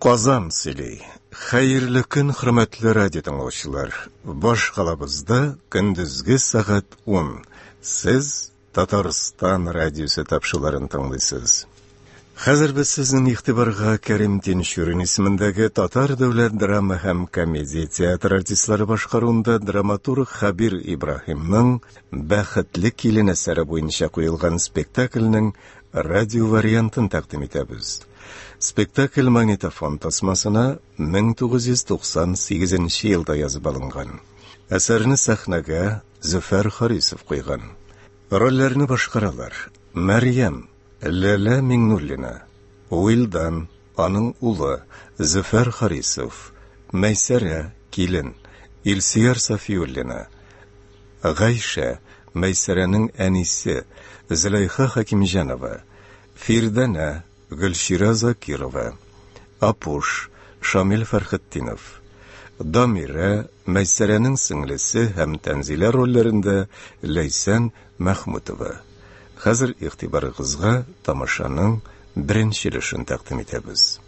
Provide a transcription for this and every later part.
Казан сөйлей. Хайырлы күн, хөрмәтле радио тыңлаучылар. Баш калабызда көндезге сагат 10. Сез Татарстан радиосы тапшыруларын тыңлыйсыз. Хәзер без сезнең игътибарга Кәрим Тинчурин исемендәге Татар дәүләт драма һәм комедия театр артистлары башкаруында драматург Хабир Ибраһимның «Бәхетле килен» әсәре буенча куелган спектакльнең радио вариантын тәкъдим итәбез. Спектакль магнитофон тасмасына 1998 елда язып алынган. Әсәрне сәхнәгә Зөфәр Харисов куйган. Рольләрне башкаралар: Мәрьям Ләлә Миңнуллина, Уилдан, аның улы Зөфәр Харисов, Мәйсәрә Килен, Илсияр Сафиуллина, Гайша Мәйсәрәнең әнисе Зөләйха Хакимҗанова, Фирдәнә Гөлшира Закирова, Апуш Шамил Фәрхетдинов, Дамира Мәйсәрәнең сеңлесе һәм Тәнзилә рольләрендә Ләйсән Мәхмүтова. Хәзер игътибарыгызга тамашаның беренче өлешен тәкъдим итәбез.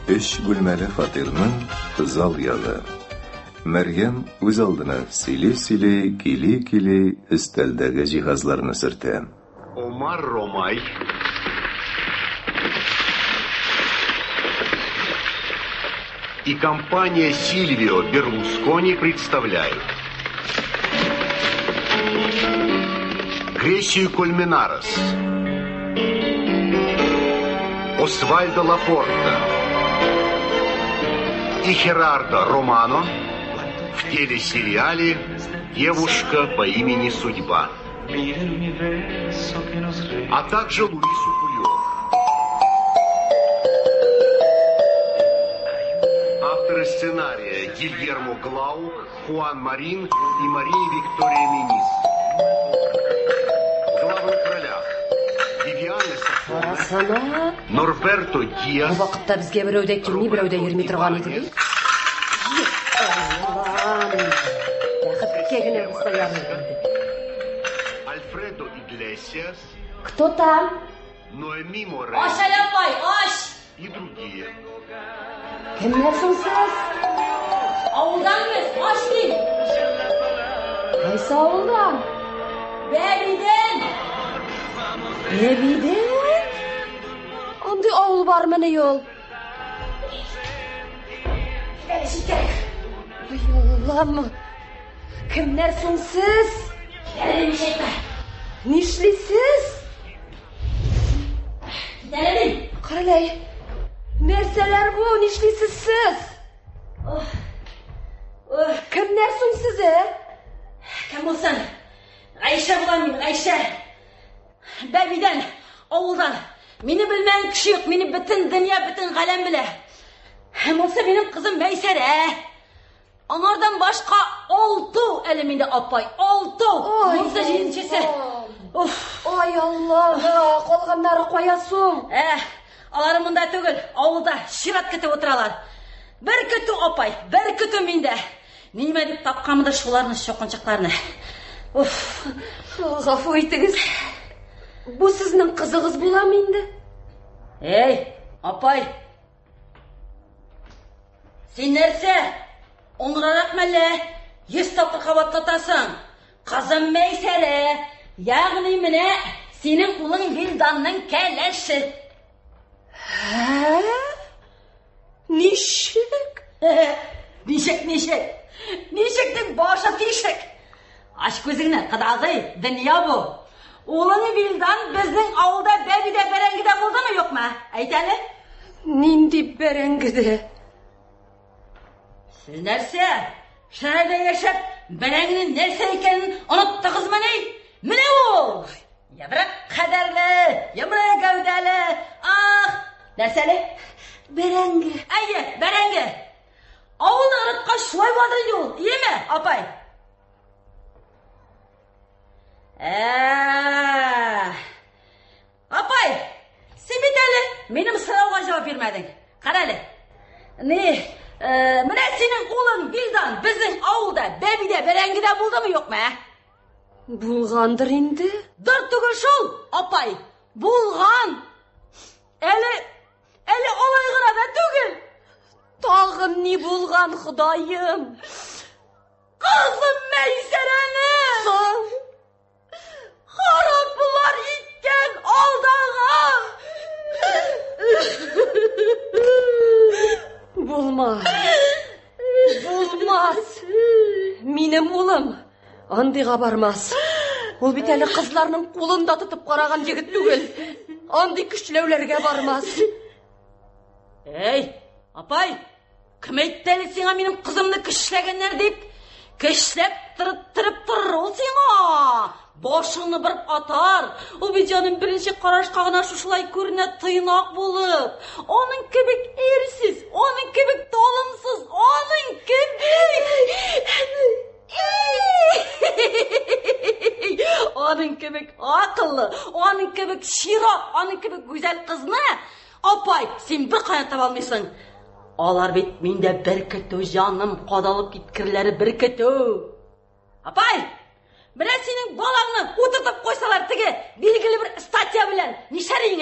Өч бүлмәле фатирның зал ягы. Мәрьям үз алдына сөйле-сөйле, кили-кили өстәлдәге җиһазларны сөртә. Омар Ромай и компания Сильвио Берлускони представляют Гресию Кольменарес, Освальдо Лапорта и Херардо Романо в телесериале «Девушка по имени Судьба», а также Луису Пульо. Авторы сценария Гильермо Глаук, Хуан Марин и Мария Виктория Минис. В главных ролях Вивиана Сафона, Норберто Диас. Bu vaqtda bizga birovda kimni birovda yurmay turgan edi. Альфредо Иглесиас. Кто там? Ноэми Море. Аш, Алапай, аш! И другие. Kimlersin siz? Avuldanmız, aş değil. Kaysa avuldan? Bebiden. Bebiden? Andı avul var mı ne yol? Şeker. Ay Allah'ım. Kimlersin siz? Gidelim şeyler. Nişlisiz? Gidelim. Karalay. Nerseler bu? Nişlisiz siz? Kimlersin size? Kim olsan? Ayşe bulan mıyım? Ayşe. Bebiden, oğuldan. Beni bilmeyen kişi yok. Beni bütün dünya, bütün kalem bile. Hem olsa benim kızım Meysere. Onlardan başka oldu eliminde apay. Oldu. Olsa cinçesi. Ay Allah. Kolganları koyasın. Alarımında tügül. Avulda şirat ketip oturalar. Bir kötü apay. Bir kötü minde. Neyme deyip tapkamıdır şularını şokunçaklarını. Gafı etiniz. Bu sizin kızınız bulamayındı. Ey apay. Sen nerse? Onurarak mele 100 tapır kavatlatasın. Kızım Meysere. Yani mine senin ulun Vildan'ın keleşi. He? Nişek? Nişek. Nişek'ten başa tişek. Aşk gözüne kadağız dünya bu. Oğlanı Vildan bizden avulda bebide berengide buldu mu yok mu? Aytani? Nindi berengide? Siz nerse? Şehirde yaşap berenginin nerse ekenini unuttunuz mu ne? Mine o? Ya bırak kaderli, ya bırak gövdeli. Ah! Nerseli? Berengi. Ayye, berengi. Avulda ırıtka şuay vadın yol, iyi mi apay? Апай, сен бит әлі менің сұрауға жауап бермедің. Қара әлі. Міне сенің ұлың Вилдан біздің ауылда бәбиде бәрәңгіде болды ма, жоқ ма? Булғандыр инде. Дұр түгіл шол, апай, булған. Әлі олай ғана да түгіл. Тағын не булған, Құдайым? Қызым Мәйсәрәні. Харап бұлар иткен алдаға. Булмас. Минем улым андыға бармас. Ол бит әлі қызларының қолында тұтып қараған жігіт түгел. Андый күчләүләргә бармас. Ей, апай, кім әйтті әлі сеңа менің қызымны күшләгеннер деп? Күшләп тұрып тұр, ол сеңа. Башыңны біріп атар. Ол бит жаным бірінші қарашқа ғана шушылай көріне тыйнақ болып. Оның кебек ерсіз, оның кебек толымсыз, оның кебек ақылы, оның кебек ширақ, оның кебек güzel қызны. Апай, сен бір қайын таба алмайсың. Алар бит менде бір кету жаным, қадалып кеткірлері бір кету. Апай, міне сенің балаңны отыртып қойсалар тіге белгілі бір статья білен. Не шарың, ә?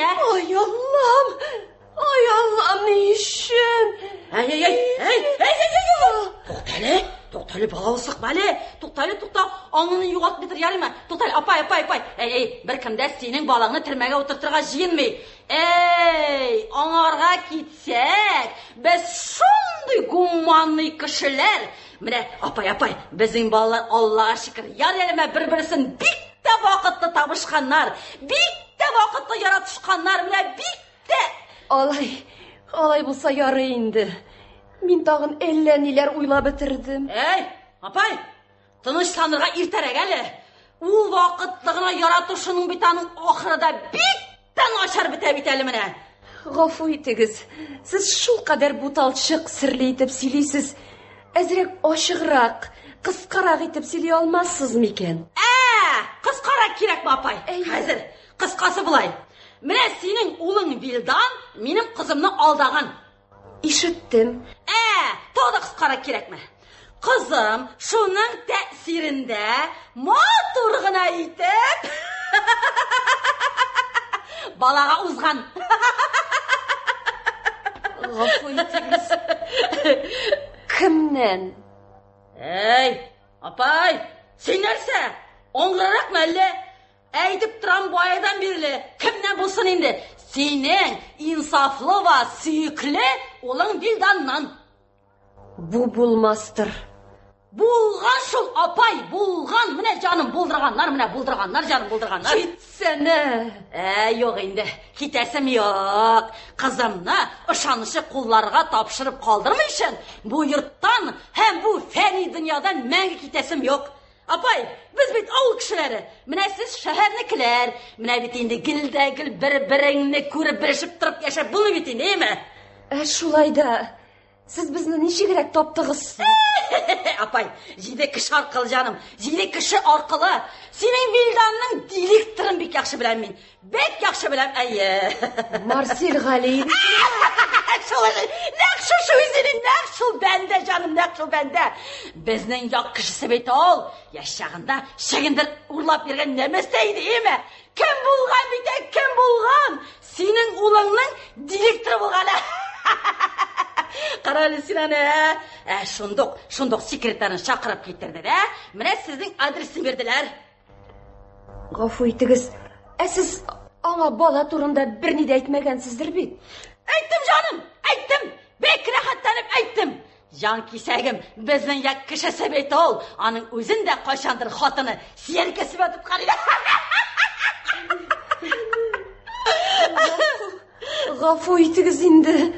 Ай Аллам, не үшін? Тоқталі, балауысық бәлі. Тоқта, аңыны юғалт бетір ярыма. Тоқталі, апай. Бір кімді сенің балаңны түрмеге отыртырға жиынмей. Аңарға кетсек, біз шондай гуманный кішілер. Міне, апай, біздің балалар Аллаға шүкір, яр еліме бір-бірісін бик те вақытты табышқандар, бик те вақытты яратышқандар, міне, бик те. Алай болса яры инде. Мин тағын әллә ниләр уйлап бетердем. Апай, тынычланырга иртәрәк әле. Ул вакытты гына яратышының бит аның ахырда бик тә начар бетә бит әле менә. Гафу итегез. Сез шул кадәр буталчык, серле итеп сөйлисез. Әзрәк ачыграк, кыскарак итеп сөйли алмассыз микән? Кыскарак кирәкме, апай? Хәзер кыскасы булай. Менә синең улың Вилдан минем кызымны алдаган. Ишеттем. Тода кыскарак кирәкме? Кызым шуның тәэсирендә матур гына итеп балага узган. Гафу итегез. Кемнән? Апай, син нәрсә? Оңгырак мәлле? Әйтеп торам байдан бирле. Кемнән булсын инде? Синең инсафлы ва сөйкле улың Вилданнан. Бу булмастыр. Булган шул, апай, булган. Менә җаным булдырганнар, менә булдырганнар, җаным булдырганнар. Китсәне. Юк инде, китәсем юк. Кызымны ышанычлы кулларга тапшырып калдырмыйчын. Бу йорттан һәм бу фәни дөньядан мәңге китәсем юк. Апай, без бит авыл кешеләре. Менә сез шәһәрнекеләр. Менә бит инде гилдә-гил бер-береңне күреп бирешеп торып яшәп булмый бит инде, әйме? Шулай да. Сез безне ничегрәк таптыгыз? Апай, җиде кеше аркылы җаным, җиде кеше аркылы. Синең Вилданның директорын бик яхшы беләм мин. Бик яхшы беләм, Марсель Гали. Нәк шул бәндә, җаным, нәк шул бәндә. Безнең як кешесе бит ул. Яшагында шәгендер урлап биргән нәмәстә иде, әйме? Кем булган бит, кем булган? Синең улыңның директоры булган. Каралы син аны, шундук секретарын чакырып китерде, Менә сезнең адресны бирделәр. Гафу итегез. Сез аңа бала турында берни дә әйтмәгәнсездер бит. Әйттем, җаным, әйттем. Бик рәхәтләнеп әйттем. Җан кисәгем, безнең як кешесе бит ул. Аның үзен дә кайчандыр хатыны сияркәсеп атып карый. Гафу итегез инде.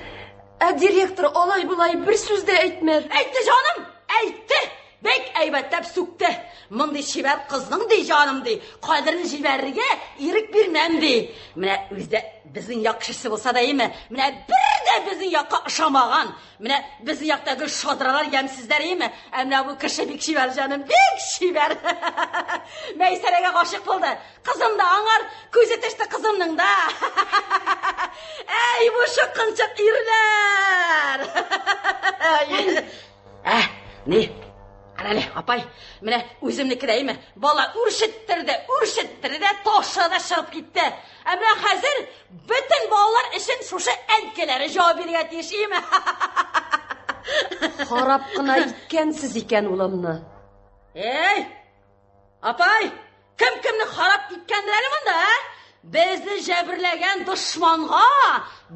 Директор алай-булай бер сүз дә әйтмәр. Әйтте, җаным, әйтте. Бек әйбәтләп сүкте. Мондый шибәр кызның ди, җаным ди. Кадерен җибәрергә ирек бирмәм ди. Менә үздә безнең як кешесе булса да, әйме? Менә бер de bizning yoqqa ishonmagan. Mana bizning yoqdagi shodralar yamsizlar emi? Amna bu kishi bek shivar jonim, bek shivar. Maysaraga g'oshiq bo'ldi. Qizim da angar, ko'z etishdi qizimning da. Ey bu shoqinchiq irlar. Ne? Qarali, apay, mana o'zimnikidaymi? Bola urshittirdi, toshada shirib ketdi. Amra hozir butun bolalar ishin shusha ankalari javob bergan deyishimi? Qarab qina ikkansiz ekan ulimni. Ey! Apay, kimni xarab etgandirlar bunda? Bizni jabrlagan dushmanga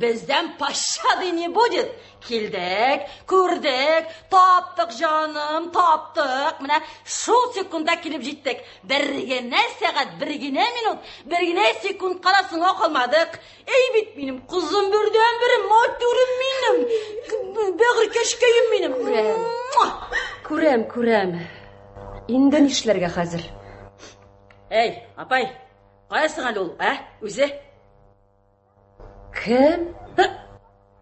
bizdan pashshadi ne будет? Keldik, ko'rdik, topdik jonim, topdik. Mana shu sekundda kelib jetdik. Birgina soat, birgina minut, birgina sekund qarasingga qolmadik. Ey bit menim qizim birdan biri, motorim menim, bag'rikashkayim menim. Ko'ram. Endi ishlarga hozir. Ey, apay, qayersan ol, o'zi? Kim?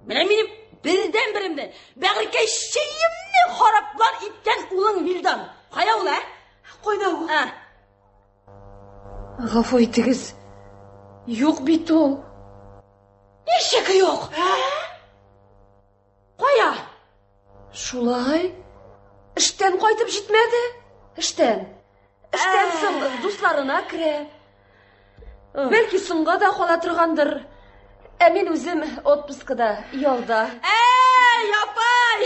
Mana menim birdan birimdan bag'rikashkayimni xarablar etgan uling Vildan. Qayda u? Qo'yda u. G'afo etigiz. Yo'q bit u. Eshagi yo'q. Qo'ya. Shulay? Ishdan qaytib jetmadi? Ishdan so'ng do'stlarına kire. Belki so'ngga da qola turgandir. Men o'zim otpuskada, yolda. Ey, yapay!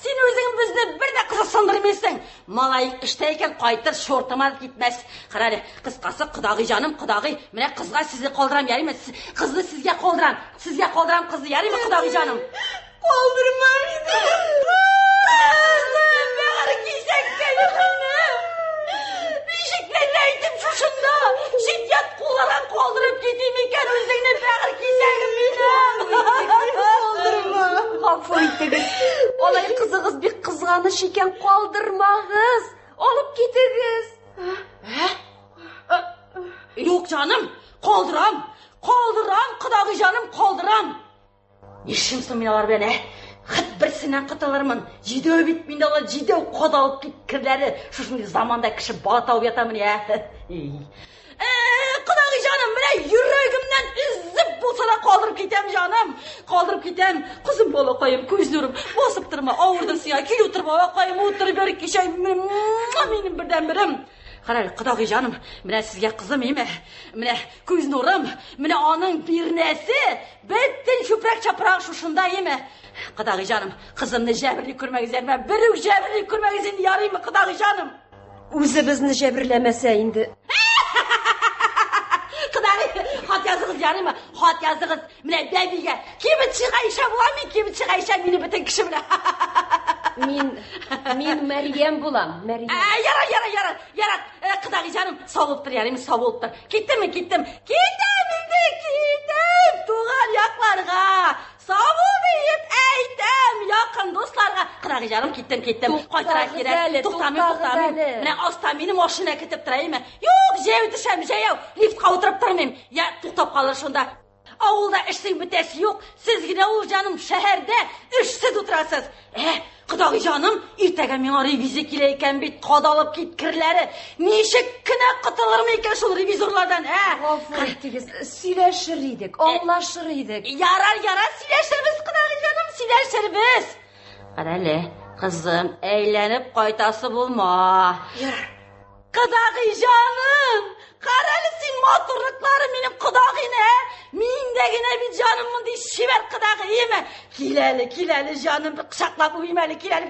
Sen o'zing bizni birda qiziqsindirmaysan. Malay ishda ekan qaytib shortamaz ketmas. Qarali, qisqasi qudog'i jonim, qudog'i. Mana qizga sizni qoldiram, yarimi? Qizni sizga qoldiram. Sizga qoldiram qizni, yarimi qudog'i jonim? Qoldirma meni. Bag'ri kesakkanim. Beshiklarni aytib shushunda. Shiddat qo'llaran qoldirib ketaymi ekan o'zingni bag'ri kesagim meni. Qoldirma. G'afo etigiz. Olay qizig'iz bek qizg'anish ekan, qoldirmag'iz. Olib ketigiz. Yo'q jonim, qoldiram, qudog'i jonim, qoldiram. Nishimsin menalar beni? Hit birsinden qıtılırmın. Jidev bitmeyinde ola jidev qodalıp kirleri. Şuşunday zamanda kişi bala tavып yatamın ya. Qudog'i jonim, mine yüreğimden üzüp bulsa da qoldirib ketem jonim. Qoldirib ketem. Qizim bola qoyim, ko'z nurim. Bosib turma, avurdinsin ya. Keli o'tirma, qoyim o'tirib berib keshay. Menim birdan birim. Qarang, qudog'i jonim, mine sizga qizim emi? Mine ko'z nurim, mine onun bir nesi. Bittin şuprak çaprak şuşunda emi? Qudog'i jonim, qizimni jabrli ko'rmagizlar, bir jabrli ko'rmagizlar yaraymi qudog'i jonim? O'zi bizni jabrlamasa endi. Qudog'i, xat yozig'iz yaraymi? Xat yozig'iz. Mine babiga kimi chiqayisha bo'lami, kimi chiqayisha meni bitin kishi bilan. Men Maryam bo'lam, Maryam. Yara. Qudog'i jonim, sog'ibdir yaraymi, sog'ibdir. Ketdim. Tug'an yoqlarga. Sog'ib aytam, yaqin do'stlarga. Qudog'i jonim, ketdim. Qaytarib kerak. To'xtamayman. Mana ostam meni mashina ketib turaymi? Yo'q, jev tusham, jev. Liftga o'tirib turmayman. Ya to'xtab qolar shunda. Avulda ishning bitasi yo'q. Sizgina u jonim shaharda ishsiz o'tirasiz. Qudog'i jonim, ertaga menga reviziya kelar ekan, bit qodolib ketkirlari. Neshikkina qitılırmı ekan shu revizorlardan, G'afo etigiz, siylashir edik, anglashir edik. Yarar, siylashirmiz qudog'i jonim, siylashirmiz. Qarali, qizim, aylanib qaytasi bo'lma. Yarar. Qudog'i jonim, qarali sen motorliklari mening qudog'ini, mendagina bir jonimni dey shiver qudog'imi? Kelali jonim, bir quchoqlab o'ymali, kelali.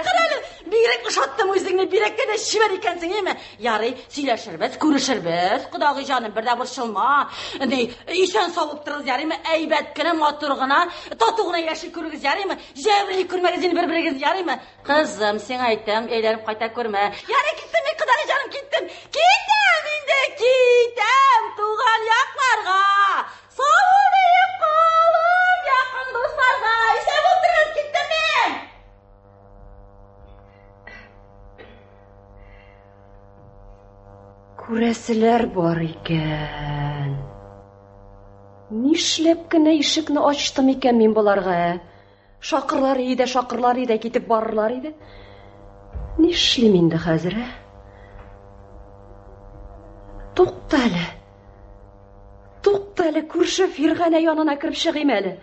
Qarali, birak ushatdim o'zingni, birakka da shiver ekansan emi? Yari, siylashirmiz, ko'rishirmiz. Qudog'i jonim, birda bir shilma. Eshon sovib turiz yarimi? Aybatgina motorg'ina, totug'ina yashil ko'rigiz yarimi? Javrli ko'rmagizini bir-birigiz yarimi? Qizim, sen aytdim, aylanib qayta ko'rma. Yari ketdim, qudog'i jonim, ketdim. Endi ketdim tug'an yoqlarga. Sovib qolib yaqin do'stlarga. Ishab o'tirib ketdim men. Ko'rasilar bor ekan. Нишләп кенә ишекне ачтым икән мин буларга? Шакырлар иде, китеп барырлар иде. Нишлим инде хәзер? Тукта әле, күрше Фиргана янына кирип чыгыйм әле.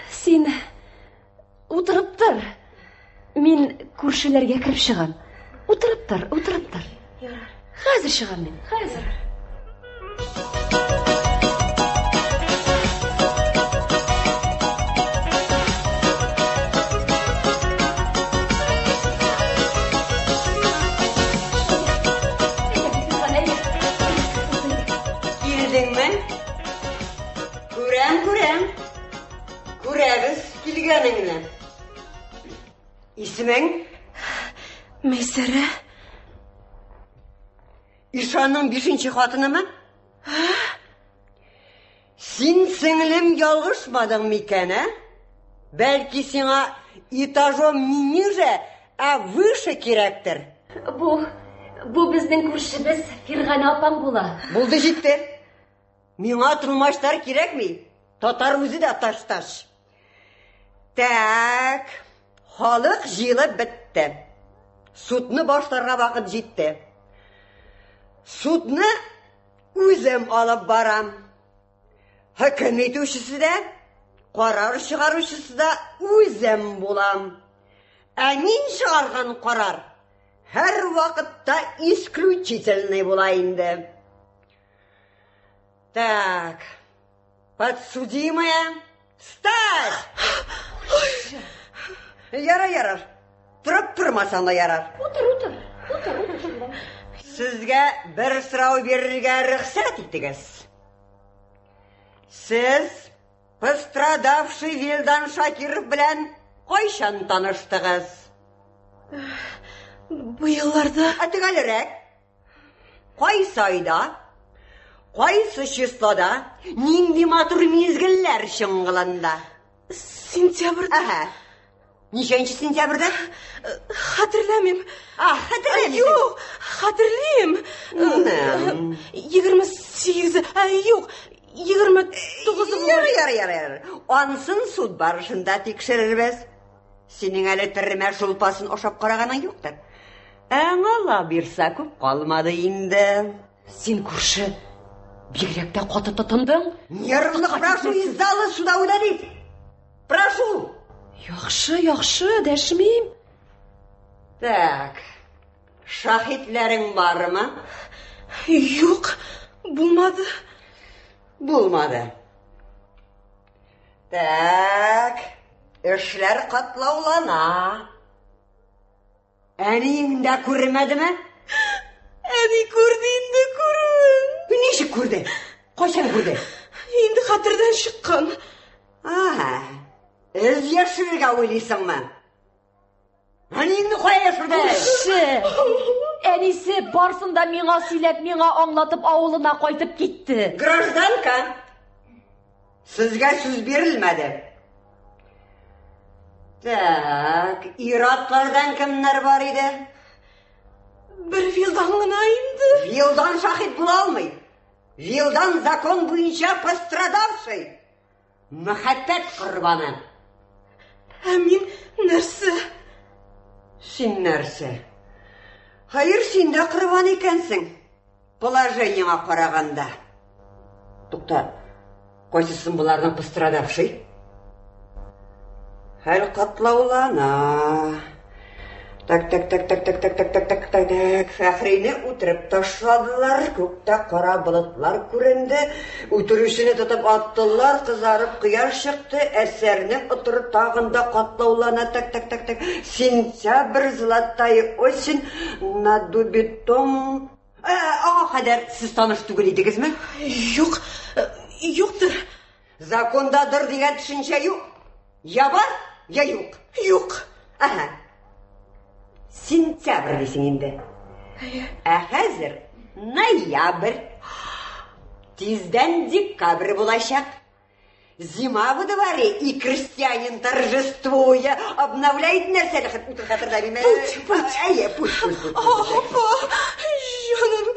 Син утырып тор. Мин күршеләргә кирип чыгам. Утырып тор. Хәзер чыгам мин, хәзер. Күрәбез килгәнеңне. Исемең? Мәйсәрә. Ишанның 5-нче хатынымы? Син сеңлем ялгышмадың микән, ә? Бәлки сиңа этажом ниже, а выше кирәктер. Бу безнең күршебез Фиргана апаң була. Булды җитте. Миңа тормаштар кирәкми. Татар үзе дә таш. Так, халык җыелып бетте. Судны башларга вакыт җитте. Судны үзем алып барам. Хөкем итүчесе дә, карар чыгаручысы да үзем булам. Ә мин чыгарган карар һәр вакытта исключительный була инде. Так, подсудимая, встать! Ярар. Тұрып тұрмасаң да ярар. Утыр. Сезгә бер сорау бирергә рөхсәт итегез. Сез пострадавший Вилдан Шакиров белән кайчан таныштыгыз? Быелларда. Атыгалырак. Кайсы айда? Кайсы числода? Нинди матур мизгелләр чыңгылында? Сентябрьдә. Ага. Ничәнче сентябрьдә? Хәтерләмим. Хәтерләмим. Юк, хәтерлим. 28, юк, 29. Ярар. Ансын суд барышында тикшерербез. Синең әле термә шулпасын ашап караганың юктыр. Аңа бирсә күп калмады инде. Син күрше бигрәк тә каты тотындың. Нервных прошу из зала суда удалить. Прошу. Яхшы, дәшмим. Так, шахидләрең бармы? Юк, булмады. Так, эшләр катлаулана. Әниең дә күрмәдеме? Әни күрде инде күрүен. Ничек күрде? Кайчан күрде? Инде хәтердән чыккан. Эз яшырга уйлыйсыңмы? Әниеңне кая яшырды? Әнисе барсында миңа сөйләп, миңа аңлатып авылына кайтып китте. Гражданка, сезгә сүз бирелмәде. Так, иратлардан кемнәр бар иде? Бер Вилдан гына инде. Вилдан шахид була алмый. Вилдан закон буенча пострадавший. Мәхәббәт корбаны. Ә мин нәрсә? Син нәрсә? Хайыр, син дә корбан икәнсең. Положениеңа караганда. Тукта, кайсысын буларның пострадавший? Хәл катлаулана. Так. Фәхрине үтереп ташладылар, күктә кара болытлар күренде, үтерүчене тотып аттылар, кызарып кояш чыкты, әсәрнең утыры тагында катлаулана. Так. Сентябрь, золотая осень, наду бетон. Ага, хәдәр, сез таныш түгел идегезме? Юктыр. Закондадыр дигән төшенчә юк. Я бар, я юк. Юк. Ага. Сентябрь дисең инде. Ә хәзер ноябрь. Тиздән декабрь булачак. Зима в дворе, и крестьянин, торжествуя, обновляет нәрсәле хәтерләмим. Пусть. Апа, җаным,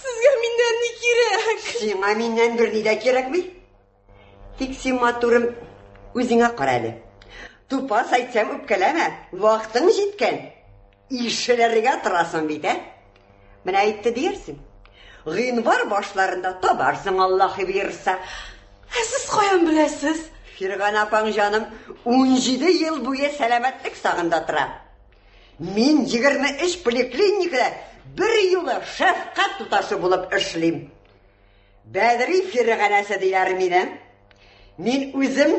сезгә миннән ни кирәк? Сиңа миннән бер ни дә кирәкми. Тик син матурым үзеңә кара әле. Тупас әйтсәм үпкәләмә, вакытың җиткән. Ишеләргә торасың бит, Менә әйтте диярсең. Гыйнвар башларында табарсың, Аллаһы бирсә. Сез каян беләсез? Фирган апаң җаным 17 ел буе сәламәтлек сагында тора. Мин 23 поликлиникада бер юлы шәфкать туташы булып эшлим. Бәдри Фирганәсе диләр мине. Мин үзем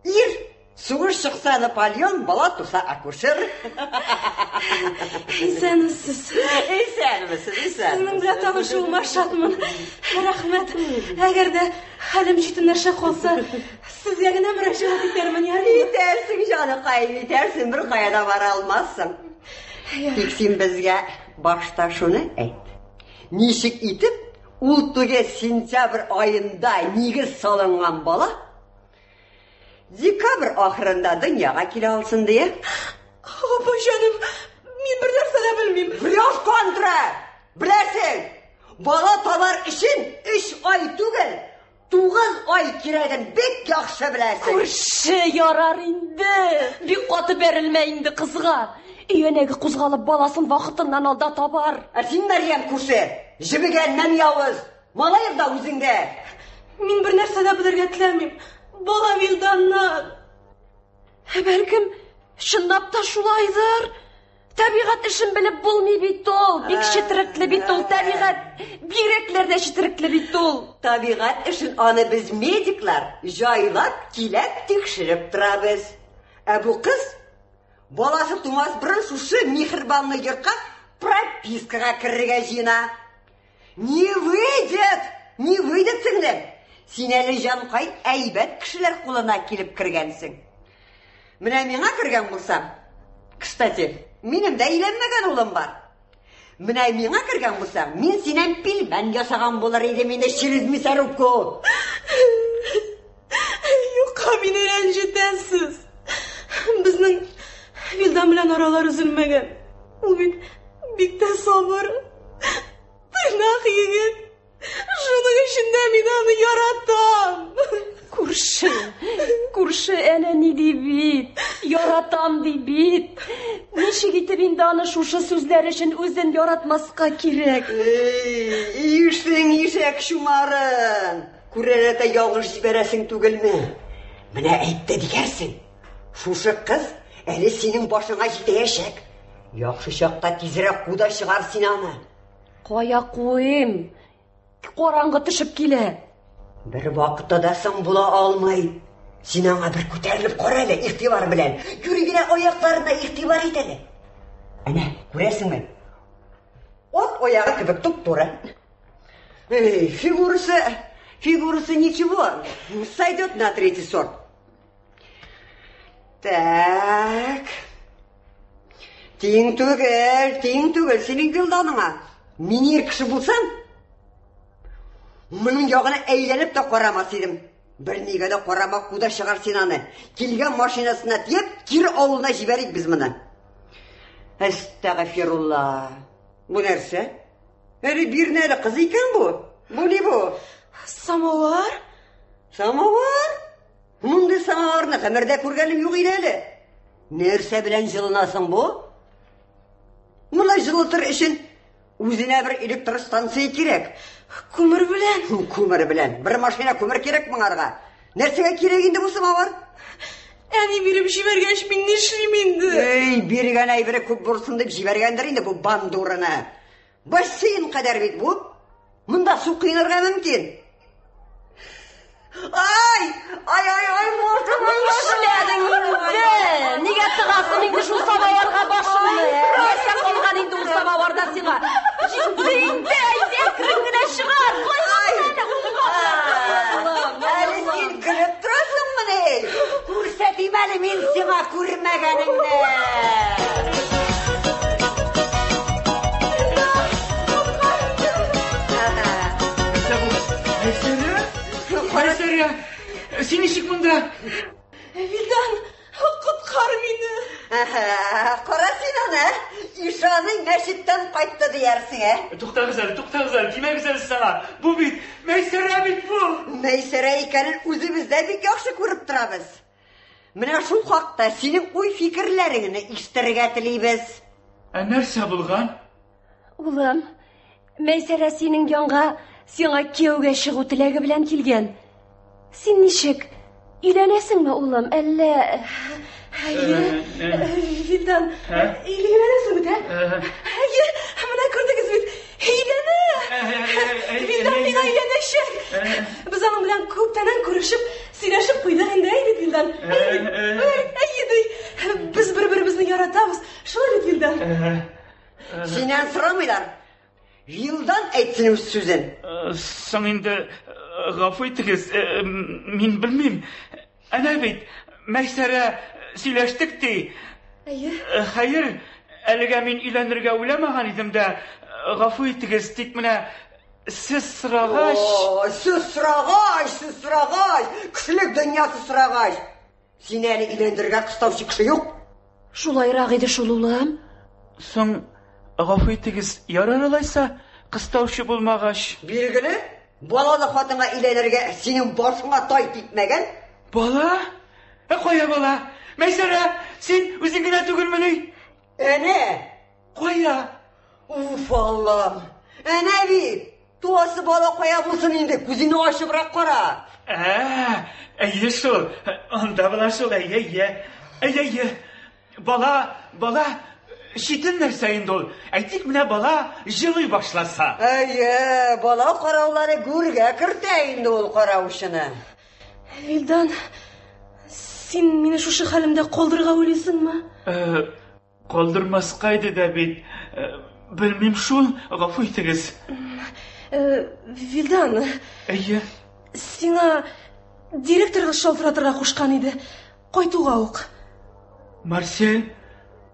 ир, сугыш чыкса Наполеон, бала туса акушер. Исәнмесез? Исәнмесез, исәнмесез. Сезнең белән танышуыма шатмын. Рәхмәт. Әгәр дә хәлем җитенләшә калса, сезгә генә мөрәҗәгать итәрмен, яни. Итәрсең, җаныкай, итәрсең, бер кая да бара алмассың. Тик син безгә башта шуны әйт. Ничек итеп ул түгә сентябрь айында нигез салынган бала декабрь ахырында дөньяга килә алсын дия? Апа җаным, мин бер нәрсә дә белмим. Врешь контра! Беләсең, бала табар өчен 3 ай түгел, 9 ай кирәген бик яхшы беләсең. Күрше ярар инде. Бик каты бәрелмә инде кызга. Өянәге кузгалып баласын вакытыннан алда табар. Син Мәрьям күрше, җибегәннән явыз. Малаев да үзеңдә. Мин бер нәрсә дә белергә теләмим. Бала Вилданнан. Бәлкем, чынлап та шулайдыр. Табигать эшен белеп булмый бит ул. Бик четерекле бит ул табигать. Бирекләр дә четерекле бит ул. Табигать эшен аны без медиклар җайлап килеп тикшереп торабыз. Бу кыз баласы тумас борын шушы михрбанны йортка пропискага керергә җыена. Не выйдет сеңдем. Син әле җанкай әйбәт кешеләр кулына килеп кергәнсең. Менә миңа кергән булсам, кстати, минем дә өйләнмәгән улым бар. Менә миңа кергән булсам, мин синән пилмән ясаган булыр идем инде через мясорубку. Юкка, мине рәнҗетәсез. Безнең Вилдан белән аралар үзелмәгән. Ул бик тә сабыр. Тырнак егет. Шуның өчен дә мин аны яратам. Күрше әнә ни ди бит. Яратам ди бит. Ничек итеп инде аны шушы сүзләр өчен үзен яратмаска кирәк? Ишең ишәк шумарын. Күрәләтә ялгыш җибәрәсең түгелме? Менә әйтте дигәрсең. Шушы кыз әле синең башыңа җитәячәк. Яхшы чакта тизрәк куда чыгар син аны. Кая куйым? Караңгы төшеп килә. Бер вакытта да соң була алмый. Син аңа бер күтәрелеп кара әле, игътибар белән. Юригенә аякларына игътибар ит әле. Әнә, күрәсеңме? От аягы кебек туп-туры. Фигурасы ничего. Сойдет на третий сорт. Так. Тиң түгел, синең Вилданыңа. Мин ир кеше булсам, моның ягына әйләнеп тә карамас идем. Бер нигә дә карама, куда чыгар син аны. Килгән машинасына тиеп, кире авылына җибәрик без моны. Астагфирулла. Бу нәрсә? Әле бирнәле кыз икән бу. Бу ни бу? Самовар? Самовар? Мондый самоварны гомердә күргәнем юк иде әле. Нәрсә белән җылынасың бу? Моны җылытыр өчен үзенә бер электр станция кирәк. Күмер белән? Күмер белән. Бер машина күмер кирәк моңарга. Нәрсәгә кирәк инде бу самовар? Әни биреп җибәргәч, мин нишлим инде? Биргән әйбере күп бурсын дип җибәргәндер инде бу бандураны. Бассейн кадәр бит бу. Монда су кыйнарга мөмкин. Ай, мошым. Эшләдең инде. Нигә тыгасың инде шул самаварга башыңны? Нәрсә калган инде ул самаварда сиңа? Җитте инде, әкрен генә чыгар. Әле син көлеп торасыңмы ни? Күрсәтим әле мин сиңа күрмәгәнеңне. Айсария, син ничек монда? Вилдан, коткар мине. Кара син аны, Ишаның мәчеттен кайтты диярсең, Туктагыз әле, тимәгез әле саңа. Бу бит Мәйсәрә бит бу. Мәйсәрә икәнен үзебез дә бик яхшы күреп торабыз. Менә шул хакта синең уй фикерләреңне ишетергә телибез. Нәрсә булган? Улым, Мәйсәрә синең янга сиңа кияүгә чыгу теләге белән килгән. Син ничек? Өйләнәсеңме, улым, әллә... Вилдан, өйләнәсеңме бит, Менә күрдегез бит, өйләнә! Вилдан миңа өйләнәчәк. Без аның белән күптәннән күрешеп, сөйләшеп куйдык инде, бит Вилдан. Без бер-беребезне яратабыз. Шулай бит, Вилдан. Синнән сорамыйлар. Вилдан әйтсен үз сүзен. Соң инде гафу итегез, мин белмим. Әнә бит Мәйсәрә сөйләштек ди. Хәер, әлегә мин өйләнергә уйламаган идем дә, гафу итегез, тик менә сез сорагач... Сез сорагач, кешелек дөньясы сорагач. Син әле өйләндергә кыстаучы кеше юк. Шулайрак иде шул, улым. Соң гафу итегез, ярар алайса, кыстаучы булмагач. Билгеле, балалы хатынга өйләнергә синең башыңа тай типмәгән. Бала? Кая бала? Мәйсәрә, син үзең генә түгелмени? Әнә? Кая? Уф, Аллам. Әнә бит. Туасы бала кая булсын инде, күзеңне ачыбрак кара. Әйе шул. Анда бала шул, әйе. Бала шитен нәрсә инде ул. Әйтик менә бала җылый башласа. Әйе, бала караулары гүргә кертә инде ул караучыны. Вилдан, син мине шушы хәлемдә калдырырга уйлыйсыңмы? Калдырмаска иде дә бит. Белмим шул, гафу итегез. Вилдан. Әйе. Сиңа директорга шалтыратырга кушкан иде. Кайтуга ук. Марсель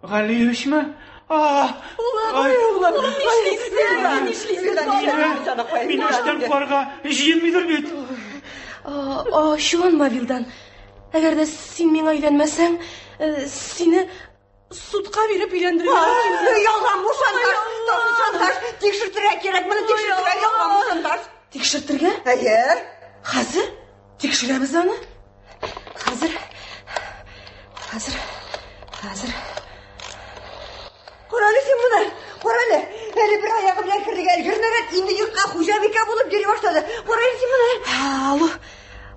Галиевичме? Улам, нишлисең? Мин эштән карга җыенмыйдыр бит. Ачуланма, Вилдан. Әгәр дә син миңа өйләнмәсәң, сине судка биреп өйләндерергә. Ялган шантаж. Тикшертергә кирәк, моны тикшертергә, ялган шантаж. Тикшертергә? Әйе. Хәзер? Тикшерәбез аны? Хәзер. Карале син моны. Карале. Әле бер аягы белән киргә өлгермәгән, инде йортка хуҗабикә булып йөри башлады. Карале син моны.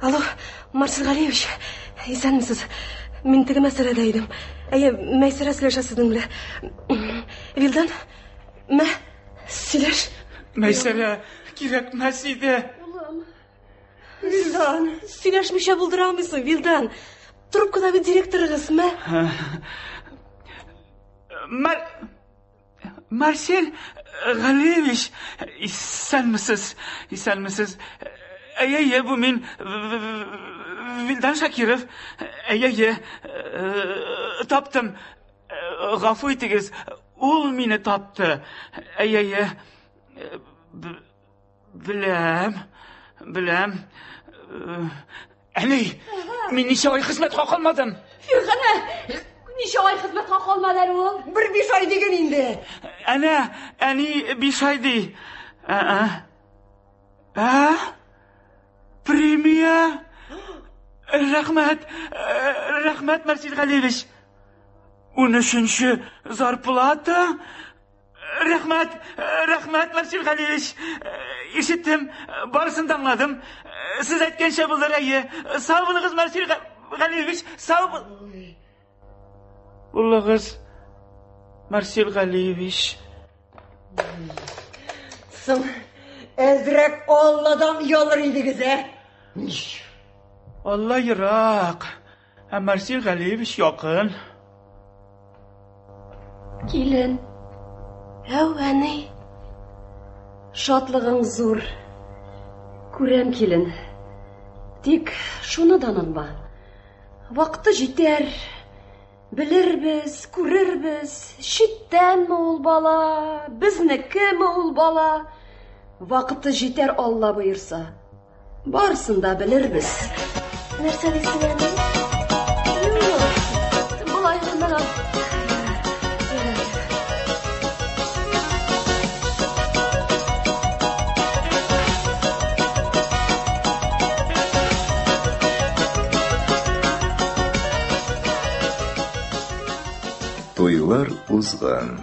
Алло, Марсель Галиевич. Исәнмесез? Мин теге мәсьәләдә идем. Мәйсәрә сөйләшә сезнең белән. Вилдан, мә, сөйләш. Мәйсәрә кирәкмәс иде. Вилдан, сөйләшмичә булдырамыйсың, Вилдан. Трубкадагы директорыгыз, мә. Марсель Галиевич, исәнмесез? Әйе, бу мин Вилдан Шакиров. Әйе, таптым. Гафу итегез, ул мине тапты. Әйе, беләм. Әни, мин ничә ай хезмәткә калмадым. Фирхана, ничә ай хезмәткә калмадың ул? 5 ай дигән инде. Әнә, әни 5 ай ди. Премия. Рәхмәт, Марсель Галиевич. 13-нче зарплата. Рәхмәт, Марсель Галиевич. Ишеттем, барысын да аңладым. Сез әйткәнчә булыр, әйе. Сау булыгыз, Марсель Галиевич, сау булыгыз, Марсель Галиевич. Соң, әзрәк Алладан ялыр идегез, Алла ерак. Марсель Галиевич якын. Килен. Әни. Шатлыгың зур. Күрәм, килен. Тик шуныдан онма. Вакыты җитәр. Белербез, күрербез. Читтәнме ул бала, безнекеме ул бала. Вакыты җитәр, Алла боерса. Барсын да белербез. Нәрсә дисең, әни? Булай гына. Туйлар узган.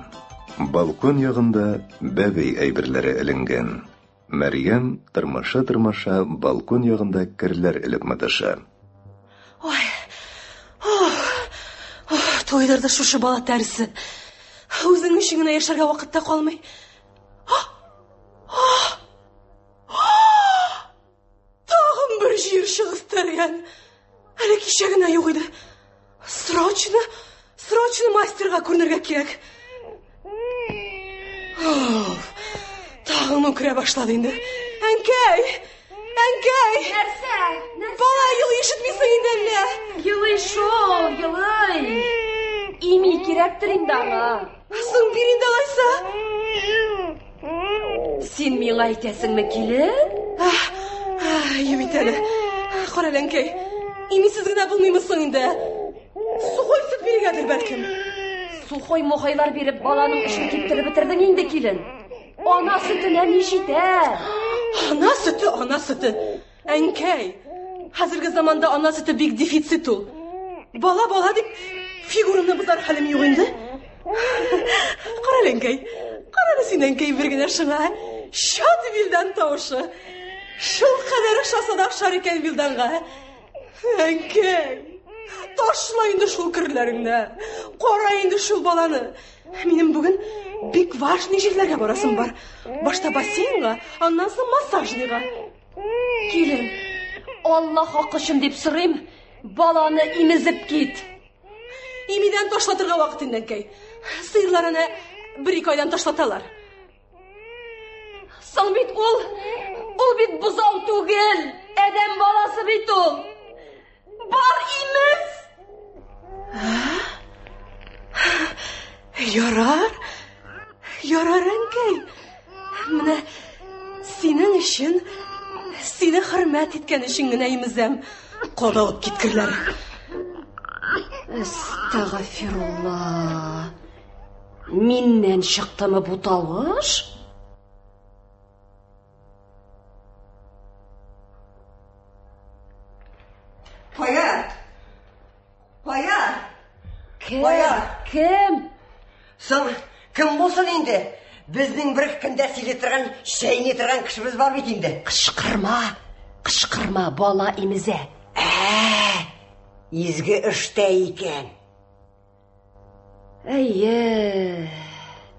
Балкон ягында бәбей әйберләре эленгән. Мәрьям тырмаша балкон ягында керләр элеп маташа. Ой, тойдырды шушы бала тәрісі. Өзің үшіңіне яшарға вақытта қалмай. Тағым бір жер шығыс тәрген. Әлі кешегіне yok еді. Срочно мастерға көрнерге керек. Тағым үкіре башлады енді. Әнкәй! Нәрсә? Бала йылы ешітмейсің енді әлі. Йылый шол, йылый. Ими керектір енді аңа. Соң берінде алайса? Сен мен айтасың ма келін? Емет әлі. Қарал әнкәй. Емесіз гіна білмеймісің енді. Сухой сүт берегедір бәлкім. Сухой мұхайлар беріп баланың ішін кептіріп бітірдің енді келін. Ана сүтіне не жетер? Ана сүті. Әнкәй. Қазіргі заманда ана сүті бек дефицит ол. Бала деп фигураны бұзар хәлім yok енді. Қарал әнкәй. Қарал сен әнкәй бергенер шыңа. Шат вилдан таушы. Шыл қадары шасадақ шар екен вилданға. Әнкәй. Ташла енді шул кірлеріңді. Қора енді шул баланы. Менің бүгін бек важный жерлерге барасым бар. Башта бассейнға, аннан соң массажныйға. Келін, Allah хақышым деп сұрайым, баланы имізіп кет. Имиден ташлатырға вақытын әнкәй. Сыйырларына 1-2 айдан ташлаталар. Сан бит ол бит бұзау түгел. Әдәм баласы бит ол. Бар иміз. Ярар әнкәй. Менә синең өчен, сине хөрмәт иткән өчен генә имезәм. Кадалып киткерләр. Әстәгъфирулла. Миннән чыктымы бу тавыш? Қоя. Кім? Соң, кім болсын енді? Біздің бір кімді силе тұрған, шәйне тұрған кішіміз бар бет енді. Қышқырма, бала имізе. Изгі үшті екен.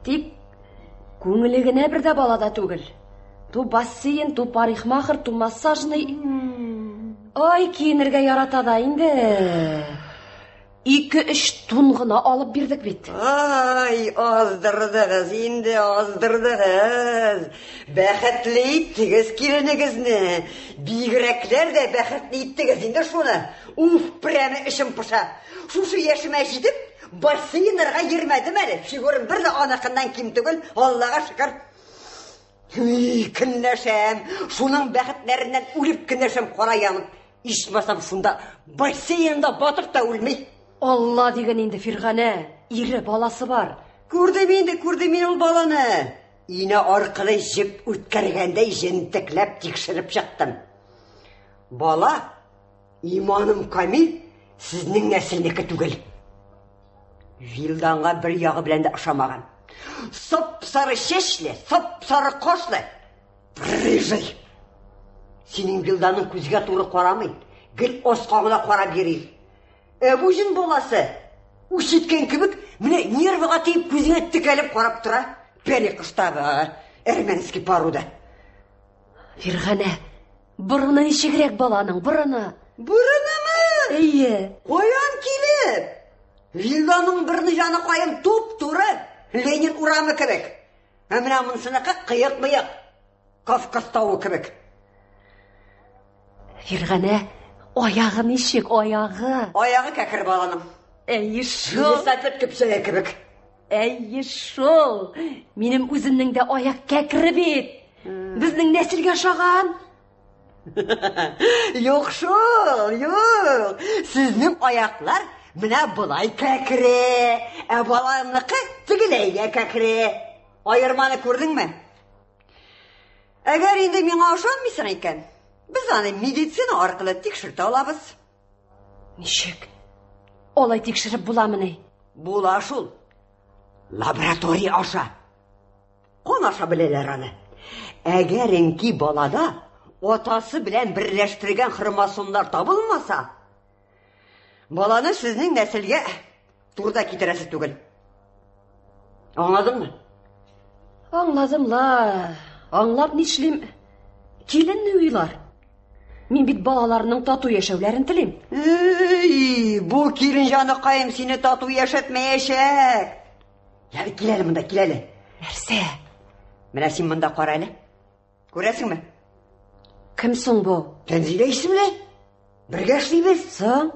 Тик көңілігіне бірді балада түгіл. Ту бассейн, ту парикмахер, ту массажный. Ай, киінірге яратада енді. 2-3 тұнғына алып бердік бет. Ай, аздырдығыз, енді аздырдығыз. Бәхетлі иттігіз келінігізні. Бигірәклер де бәхетлі иттігіз, енді шуны. Прәмі ішім пұша. Шушы ешіме жетіп, бассейнерға ермәдім әлі. Фигурым бірді анақыннан кем түгіл, Аллаға шүкір. Кіннәшәм, шуның бәхетлерінен өліп кіннәшәм қора янып. Ишмасам шунда бассейнда батып та өлмей. Алла деген енді Фирғана, ері баласы бар. Көрдім ол баланы. Ине арқылы жіп өткергендей жентікләп текшіріп жақтым. Бала, иманым камил, сізнің нәсілінікі түгіл. Вилданға бір яғы біләнді ашамаған. Соп-сары шешлі, соп-сары қошлы. Рыжый. Сенің Вилданың көзге туры қорамын. Гіл осқаңына қора берейін. Әбужын боласы, үшеткен кібік, міне нервіға тейіп көзіңе тікәліп қорап тұра. Пәлі қыштағы әрменіске паруда. Фирғана, бұрыны нешегірек баланың, бұрыны? Бұрыны мы? Әйе. Қоян келіп. Вилданың бұрыны жаны қайым топ-туры. Ленин ұрамы кібік. Әміна мұнсынықы қиық-миық. Кавказтауы кібік. Фирғана, аяғы нешек, аяғы? Аяғы кәкір баланым. Әйе шол. Сәпет көпсәлі кібік. Әйе шол. Менің өзімнің де аяқ кәкірі бет. Біздің нәсілге шаған. Yok şol, yok. Sizin ayaklar mine bulay kekri. Balanlıkı tıgıleyge kekri. Ayırmanı gördün mü? Eğer indi mine aşanmıysan iken, biz hani medisina arkalı tekşirte alabız. Nişek? Olay tekşirip bulamını? Bula şol. Лаборатория аша. Қонаша білелер аны. Әгер энки балада отасы белән берләштергән хромосомнар табылмаса, баланы сезнең нәселгә турда китерәсе түгел. Аңладыңмы? Аңладым ла. Аңлап нишлим? Киленне уйлар. Мин бит балаларның тату яшәүләрен телим. Бу килен җаныкаем сине тату яшәтмәячәк. Я киләле монда, киләле. Нәрсә? Менә син монда кара әле. Күрәсеңме? Кем соң бу? Тәнзилә исемле. Бергә эшлибез. Соң?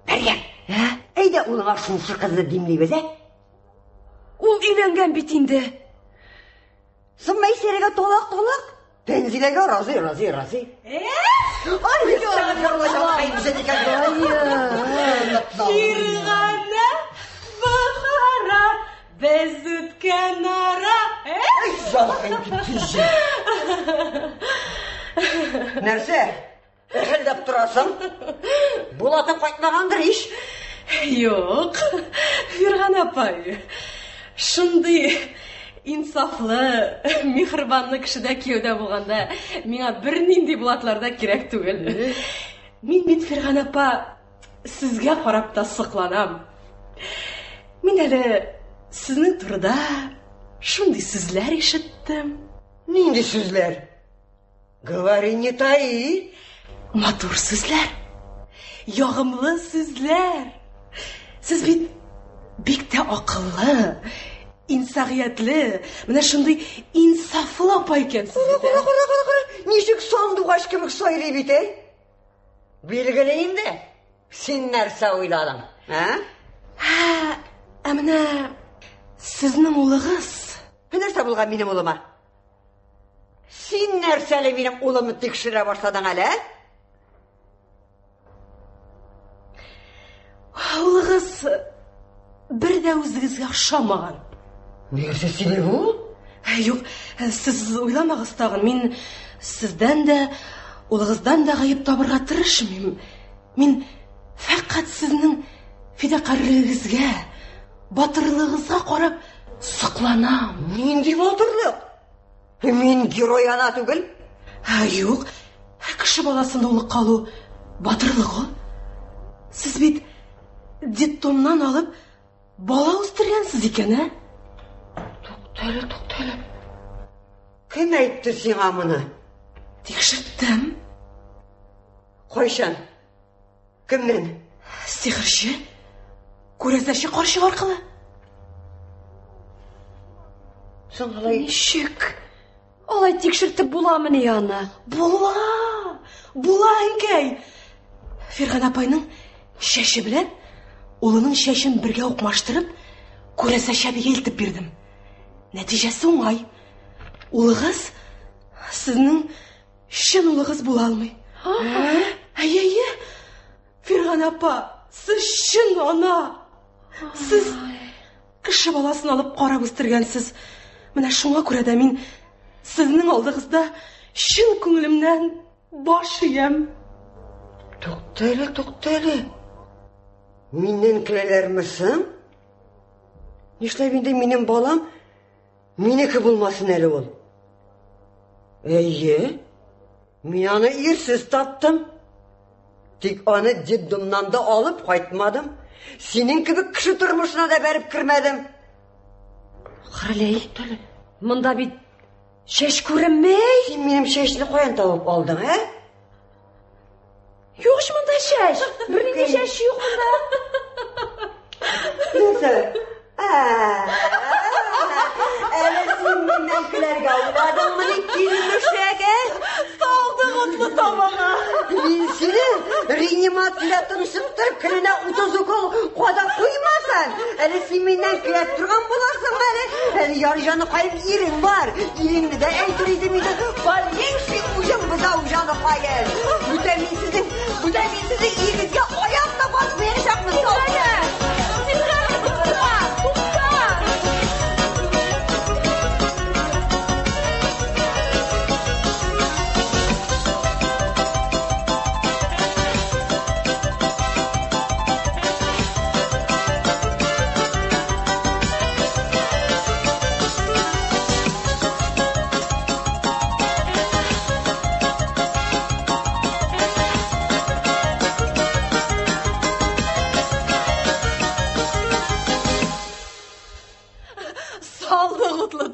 Бергә. Әйдә улыңа шушы кызны димлибез, Ул өйләнгән бит инде. Соң Мәйсәрәгә толак. Тәнзиләгә разый. Ай, Фиргана бахара без үткән ара. Нәрсә? Әхелдәп торасың? Булатып кайтмагандыр иш. Юк, Фирган апай. Шундый инсафлы, михрбанлы кешедә кияүдә булганда, миңа бернинди булатларда кирәк түгел. Мин бит Фирган апа сезгә карап та сыкланам. Мин әле сезнең турыда шундый сүзләр ишеттем. Нинди сүзләр? Говори, не таи. Матур сүзләр, ягымлы сүзләр. Сез бит бик тә акыллы, инсагыятлы, менә шундый инсафлы апа икәнсез. Кара. Ничек сандугач кебек сайлый бит, Билгеле инде. Син нәрсә уйладың, Менә сезнең улыгыз. Нәрсә булган минем улыма? Син нәрсәле минем улымны тикшерә башладың әле? Улыгыз бер дә үзегезгә охшамаган. Нәрсә сине бу? Юк, сез уйламагыз тагын. Мин сездән дә, улыгыздан да гаеп табырга тырышмыйм. Мин фақат сезнең фидакарлыгыгызга, батырлыгыгызга карап сокланам. Нинди батырлык? Мин герой ана түгел. Юк, кеше баласында улы калу батырлыгы. Сез бит детдомнан алып бала үстергәнсез икән, Туктале. Кем әйтте сиңа моны? Тикшерттем. Кайчан? Кемнән? Сихерче, күрәзәче карчык аркылы. Соң алай Ничек? Алай тикшертеп буламыни аны? Була инкәй. Фирган апайның шәше белән улының шәшен бергә укмаштырып, күрәзәче бигә илтеп бирдем. Нәтиҗәсе уңай. Улыгыз сезнең чын улыгыз була алмый. Әйе. Фирган апа, сез чын ана. Сез кеше баласын алып карап үстергәнсез. Менә шуңа күрә дә мин сезнең алдыгызда чын күңелемнән баш иям. Туктале. Миннән көләләрмесең? Нишләп инде минем балам минеке булмасын әле ул? Әйе. Мин аны ирсез таптым. Тик аны детдомнан да алып кайтмадым. Синең кебек кеше тормышына да бәреп кирмәдем. Хәлей. Монда бит шәш күренмәй. Син минем шәшне каян табып алдың, Юк монда шәш. Бернинди шәш юк монда. Нәрсә? Әле син миннән көләргә уйладыңмы ни, килмешәгә? Салдың отлы табана. Мин сине реанимациядә тынчыктырып, көненә 30 укол кадак куймаsan. Әле син миннән көләп торган буласың әле. Әле ярҗаны кайым ирең бар. Иреңне дә әйтер идем инде. Больнейший уҗым буда уҗаны кайыр. Бүтән мин сезнең ирегезгә аяк та басмаячакмын.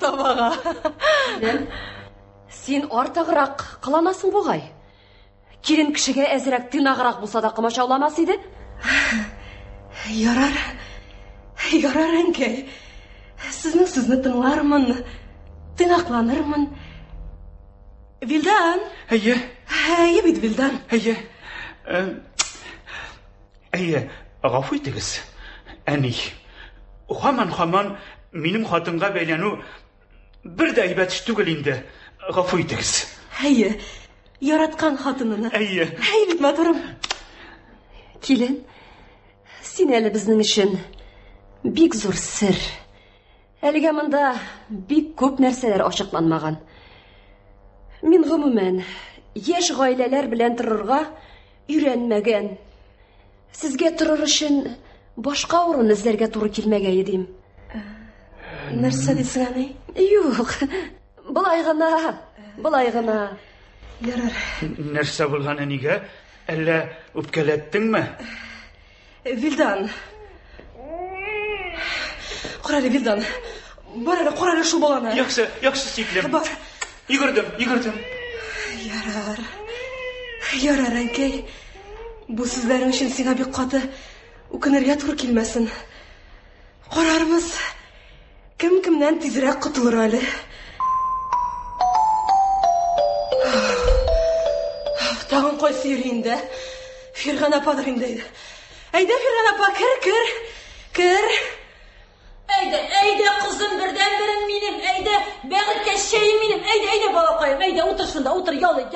сабаға. Сен артығырақ қыланасың бұғай. Келін кішіге әзірек тынағырақ болса да қымашауламас еді? Ярар әнкей. Сізні тыңлармын, тынақланырмын. Вилдан? Әйе. Әйе бит, Вилдан. Әйе, ғафу етіңіз. Әни, хаман менің хатынға бәйлену бір де әйбәт іш түгіл енді. Ғафу етіңіз. Әйе, яратқан хатынына. Әйе бит матурым. Келін, сен әлі біздің үшін бик зор сір. Әліге мұнда бик көп нәрселер ашықланмаған. Мен ғымымен еш ғайләләр білән тұрырға үйренмәген. Сізге тұрыр үшін башқа орын іздерге туры келмәгә едім. Нәрсә дейсің, әней? Юк, былай ғына. Ярар. Нәрсә булган әнигә? Әллә үпкәләттеңме? Вилдан. Құралі, Вилдан. Бар әлі, құралі шу болана. Яқсы сиклем. Бар. Йөгердем. Ярар, әнкей. Бу сүзләрің өчен сиңа бик каты үкенергә туры килмәсен. Карармыз. Кем-кемнән тизрәк котылыр әле. Тагын кайсы йөри инде? Фирган ападыр инде. Әйдә, Фирган апа, кер. Әйдә, кызым, бердән берем минем. Әйдә, бәгыркә шәйем минем. Әйдә, балакаем. Әйдә, утыр шунда, ял ит.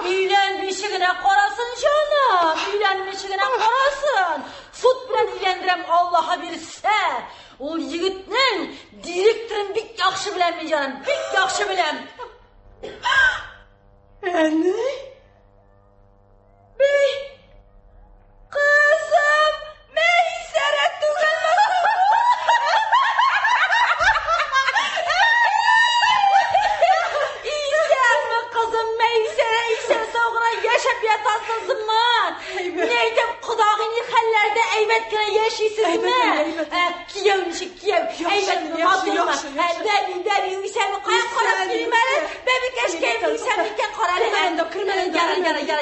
Өйлән бишегенә карасын, җаным. Өйлән бишегенә карасын. Суд белән өйләндерәм, Аллаһа бирсә. Ул егетнең директорын бик яхшы беләм мин, җаным. Бик яхшы беләм. Әни? Кызым, Мәйсәрә түгелме? İyisənmi kızım, Мәйсәрә soğuna yaşap yatasızmı? Ne edip kudağını hallerde eyvet kine yaşaysız mı? Kiyevmişik, eyvet mi matılma? Bəbi, İyisənmi qayak qarab bilmeli? Bəbi keşkeyim İyisənmi ken qaralı.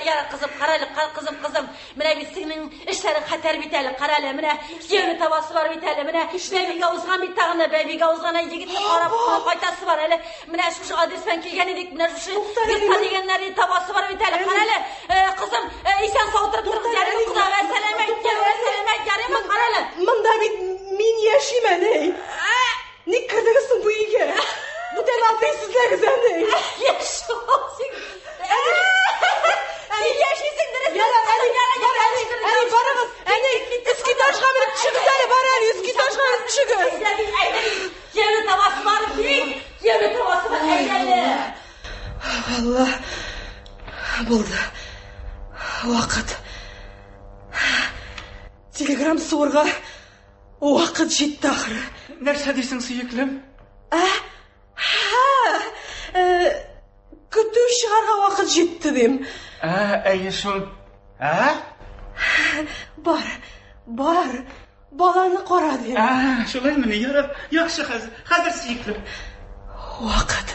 Yara kızım, kızım. Mine bitsiginin işleri xatar biteli, qaralı. Mine kiyevni tavası var biteli. Mine bəbiga uzgan bitağında, bəbiga uzgana yigitni qarab qaytası var. Mine şu adresmen kelgen edik. Mine şu yırtta degenleri tavası var biteli. Qaralı. Kızım, İyisen sağıtırıp duruz yarım kudağa selamet, yarım qaralı. Mında min yaşayım, әней. Ne kırdırırsın bu iyiye? Bu telafiysizler әней. Yaşasın. Sen yaşaysın neresi? Әней, барыңыз. Әней, üskü taşğa binip çıkız әлі, бар әлі, üskü taşğa binip çıkız. Kiyevni tavası var büyük. Kiyevni tavası var eyleli. Allah, buldu. Vaqt. Telegram so'rg'a vaqt жетті ақыры. Нәрсә дейсің, сөйеклем? Күту шығарға вақыт жетті дем. Әйе шул. Бар. Баланы қора дем. Шулай мені ярап. Яқшы хәзер сөйеклем. Вақыт.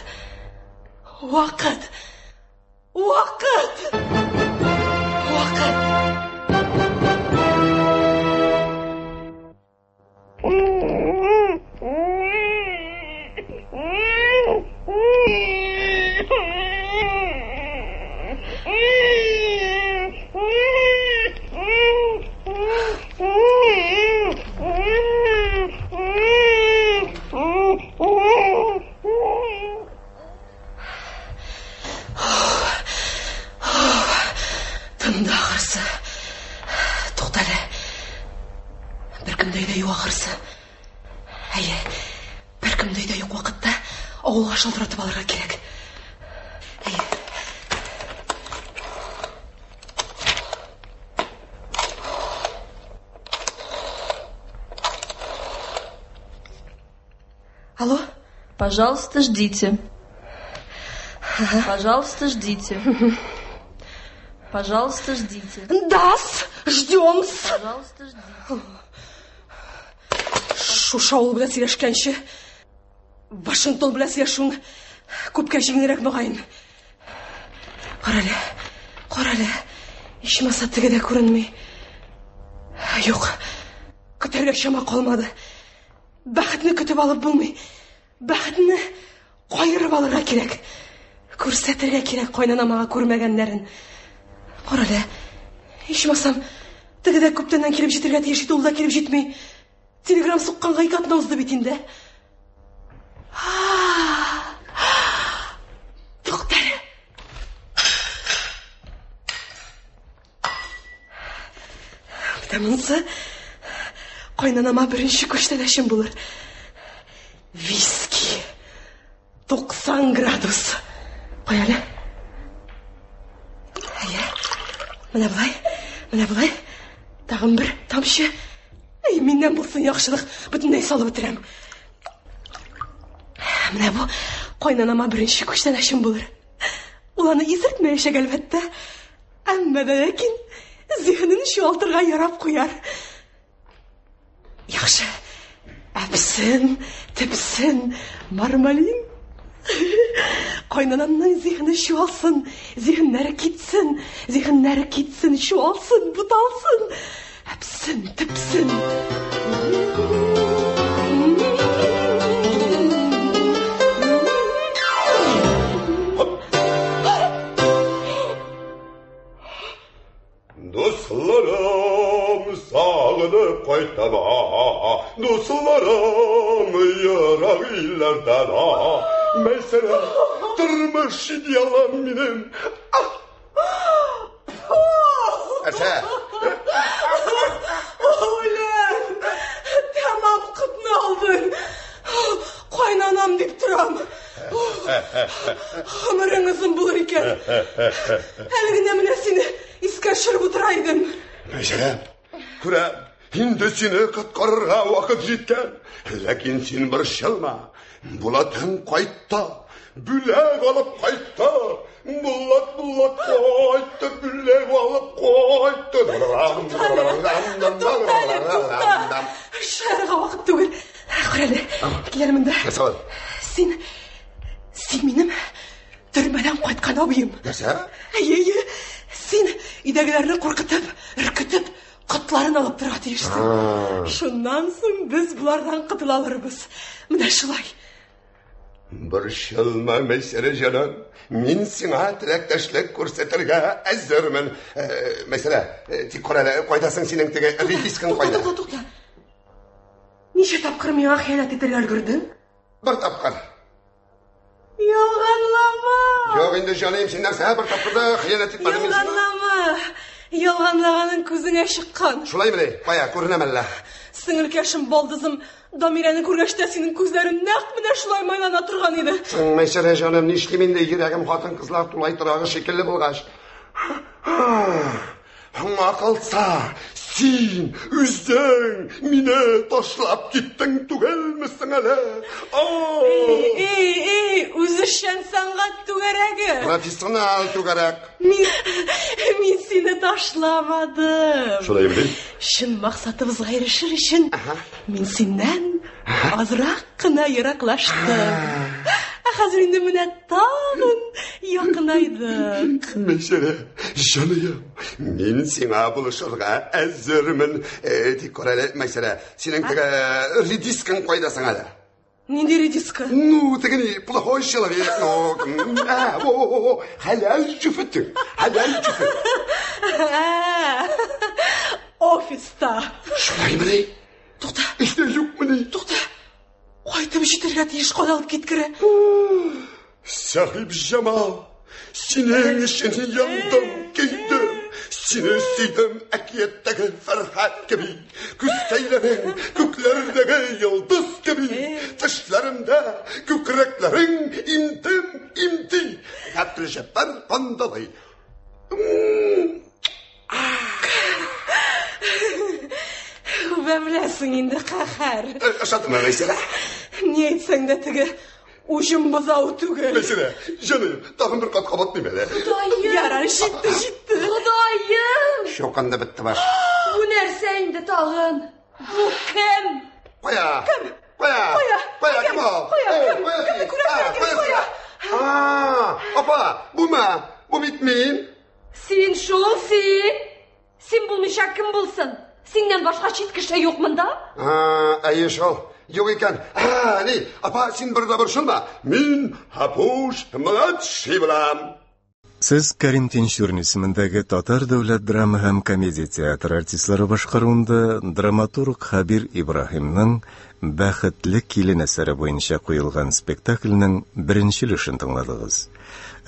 Тынды ақырсы. Тоқтады. Бір кімдей де yok ақырсы. Әйе, бір кімдей де yok уақытта ауылға шалдыратып алырға керек. Әйе. Алло? Пожалуйста, ждите. Пожалуйста, ждите. Пожалуйста, ждите. Дас, ждем-с. Пожалуйста, ждите. Шуша ул белән сөйләшкәнче Вашингтон белән яшуң күпкә җиңелрәк мөгаен. Карале. Ичмаса теге дә күренми. Юк. Көтәргә чама калмады. Бәхетне көтеп алып булмый. Бәхетне кайырып алырга кирәк. Күрсәтергә кирәк кайнанамага күрмәгәннәрен. Карале. Ичмасам теге дә күптәннән килеп җитәргә тиеш иде, ул да килеп җитми. Телеграм сукканга 2 атна узды бит инде. Туктар. Монысы кайнанама беренче күчтәнәшем булыр. Виски. 90 градус. Каяли. Менә булай. Тагын бер тамчы. Миннән булсын яхшылык, бөтенләй салып бетерәм. Менә бу кайнанама беренче күчтәнәшем булыр. Ул аны изертмәячәк әлбәттә. Әмма дә ләкин зиһенен чуалтырга ярап куяр. Яхшы. Әпсен, тепсен, мармалин. Кайнанамның зиһене чуалсын, зиһеннәре китсен, чуалсын, буталсын. Әпсен, тепсен. Дусларым сағынып қайтама, дусларым ярак илләрдән. Мәсәлә, тормыш идеалым минем. Әсә. Ulan! Tamam kıtını aldın. Kaynanam deyip duram. Hamırınızın bulur iken. Әлгіне міне сені искә шырып отырайдым. Мәшәрә, күрәм, инде сине коткарырга вакыт җиткән. Ләкин син борчылма. Булатың кайтты. Бүләк алып кайтты. Булат кайтты, бүләк алып кайтты. Шәрға вакыт түгел. Күрәле, килермендә. Син минем төрмәдән кайткан абыем. Нәрсә? Син өйдәгеләрне куркытып, өркетеп, котларын алып тора тиештең. Шуннан соң без булардан кытыла алырбыз. Менә шулай. Борчылма, Мәйсәрә җаным. Мин сиңа теләктәшлек күрсәтергә әзермен. Мәсәлә, тик карале, кайдасың синең теге репискаң кайда? Тукта. Ничә тапкыр миңа хыянат итәргә өлгердең? Бер тапкыр. Ялганлама. Юк инде җаным, син нәрсә бер тапкырда хыянат итмәдең мин. Ялганлама. Ялганлаганың күзеңә чыккан. Шулаймыни? Кая, күренәм әллә? Сеңелкәшем балдызым Дамирәне күргәчтә синең күзләрең нәкъ менә шулай майлана торган иде. Мәйсәрә җаным, нишлим инде йөрәгем хатын-кызлар тулай торагы шикелле булгач. Аңа калса, син үзең мине ташлап киттең түгелмесең әле? Үзешчән сәнгать түгәрәге. Профессионал түгәрәк. Мин сине ташламадым. Шулаймыни? Шын максатыбызга ирешер өчен мин синнән азрак кына ераклаштым. Хәзер инде менә тагын якынайдык. Мәшәрә, җаным, мин сиңа булышырга әзермен. Тик карале, Мәйсәрә, синең теге редискаң кайдасың әле? Нинди редиска? Ну, теге плохой человек, хәләл җүфетең, хәләл җүфет. Офиста. Шулаймыни? Тукта. Эштә юкмыни? Тукта. Кайтып җитәргә тиеш калып киткере. Сахиб Җамал, синең өчен яндым, көйдем. Сине сөйдем әкияттәге Фәрхәт кеби. Күзтәйләрең күкләрдәге йолдыз кеби. Тышларымда күкрәкләрең имти. Әптелҗәббар кандалай. Беләсең инде каһәр. Ашатма, Мәйсәрә. Ни әйтсәң дә теге уҗым бозау түгел. Мәйсәрә, җаным, тагын бер кат кабатмыйм әле. Ярар, җитте. Ходаем! Шоканда бетте баш. Бу нәрсә инде тагын? Бу кем? Кая? Koya kim o? Koya. Apa, bu mu? Bu bitmeyin. Sen şol sen. Sen bulmuşak kim bulsun? Senden başka hiç kişi yok mu da? Ayı şol. Yok iken. Ne? Apa sen burada barışılma. Min hapuş mладший bulam. Siz Karim Tinchurn ismindagi Tatar davlat drama ham komediya teatri artistlari boshqaruvida dramaturg Habir Ibrohimning Baxtli kelin asari bo'yicha qo'yilgan spektaklning birinchi ulushini tingladingiz.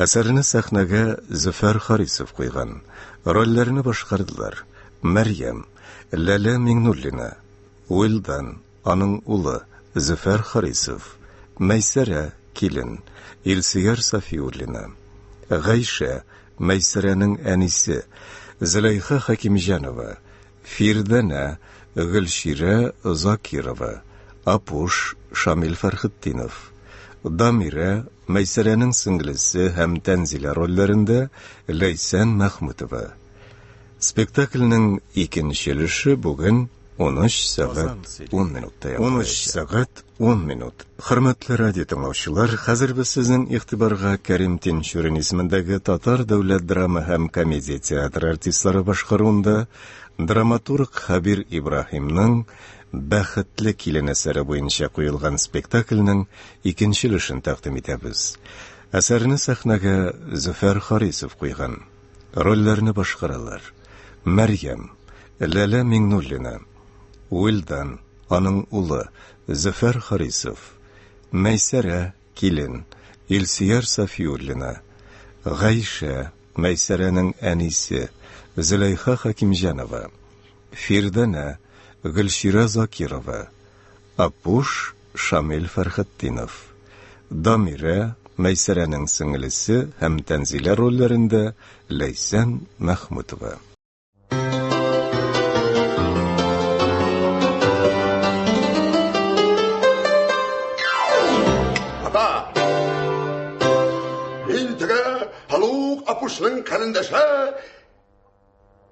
Asarni sahnaga Zufar Xorisov qo'ygan. Rollarni boshqardilar Maryam, Lala Mingnullina, Uildan, aning uli Zufar Xorisov, Maysara kelin, Ilsigar Safiullina, G'aysha, Maysaraning anisi, Zilayxa Hakimjanova, Firdana, Gulshira Zokirova, Apush Shamil Farxitdinov, Damira, Maysaraning singlisi ham Tanzila rollarida Laysan Mahmudova. Spektaklning ikkinchi ulushi bugun 13 soat 10 minutda. 13 soat 10 minut. Hurmatli radio tinglovchilar, hozir biz sizning e'tiborga Karim Tinchurn ismidagi Tatar davlat drama ham komediya teatri artistlari boshqaruvida dramaturg Habir Ibrohimning Baxtli kelin asari bo'yicha qo'yilgan spektaklning ikkinchi ulushini taqdim etamiz. Asarni sahnaga Zufar Xorisov qo'ygan. Rollarni boshqaradilar Maryam, Lala Mingnullina, Uildan, aning uli Zufar Xorisov, Maysara kelin, Ilsigar Safiullina, G'aysha, Maysaraning anisi, Zilayxa Hakimjanova, Firdana, Gulshira Zokirova, Apush Shamil Farxitdinov, Damira, Maysaraning singlisi ham Tanzila rollarida Laysan Mahmudova. Apuş'un karındaşı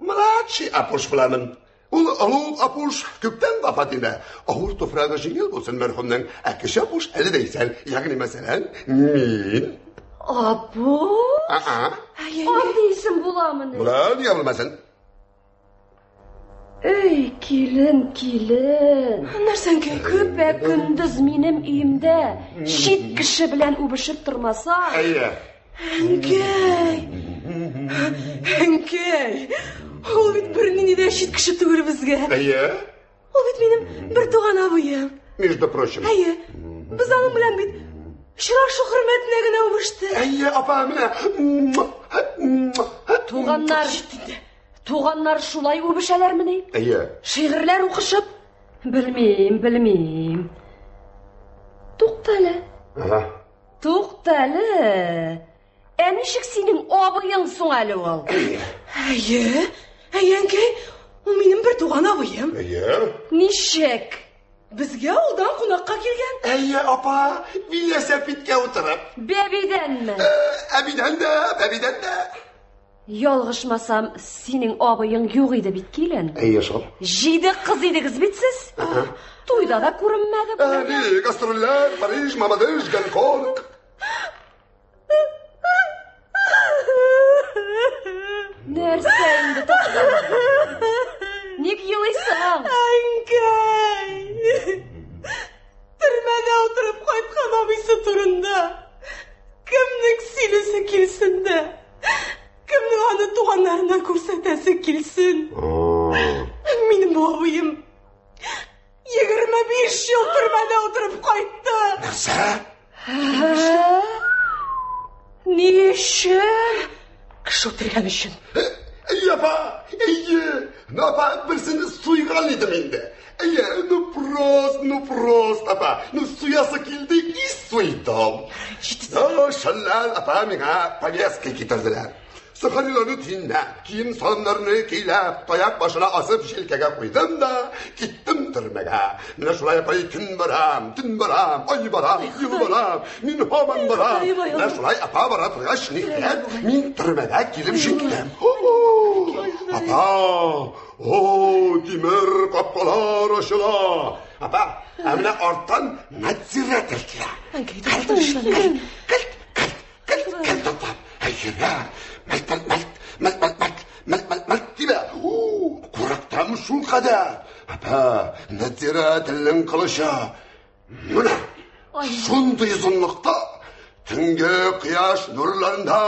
mладший Apuş bulamın. Ulu Apuş kökten vefat eder. Ağır toprağa jingil olsun merhumdan. Akış Apuş eli değilsen. Yani mesela min. Apuş? Andi isim bulamın. Bulan yapılmasın. Ey kelin. Nersen ki? Köpe gündüz benim uyumda şit kişi bilen ubuşup durmasa. Enkey. Ol bit birinin de şit kişi tugur bizge. Ol bit benim bir tuğan abıyım. Между прочим. Biz alın bilen bit şırak şu hürmetine gine ubuştu. Apa mine. Tuğanlar şulay ubuşalar mı neyim? Şiirler okuşup. Bilmeyim. Tuğtalı. Enişik senin abıyın soğalı ol. Enkey. O benim bir tuğan abıyım. Nişek? Bizge oldan konakka kelgen. Apa. Velosipedga o'tirib. Bebiden mi? Bebiden de. Yolg'ishmasam sening abıyın yo'q edi bitkilan. Sol. Jiydi qiz edingiz bitsiz. To'yda da ko'rinmadi bu. Gastrollar, Parij, Mamadish, Gonkong. Nersa endi to'xta. Ник yig'laysan? Enkey. Türmede oturup qaytgan abisi turunda. Kimning silisi kelsin de. Kimning onu tuğanlarına ko'rsatasi kelsin. Benim abıyım 25 yıl türmede oturup qaytdi. Narsa? Nişin? Kış oturgan üçün. Apa, birsini suygan edim endi. Ну просто, apa. Suyası keldi, is suydum. Şallal, apa, menga повестка getirdiler. Sıxarilarını dinle, kiyim salımlarını giylep, dayak başına asıp şilkege koydum da, gittim türmege. Mine şulay yapayı tün baram, ay baram, yıl baram, min haman baram. Mine şulay apa bara tıgaş niyet, min türmege girip şiklem. Апа, о, тимер капкалар ачыла. Апа, әміне арттан надзиратель килә. Кәл таптап. Әйгерә, мәлт тибә. Курактам шул кадәр. Апа, надзирательнең кылыша. Мына, шундый зонлыкта, түнге кыяш нурларында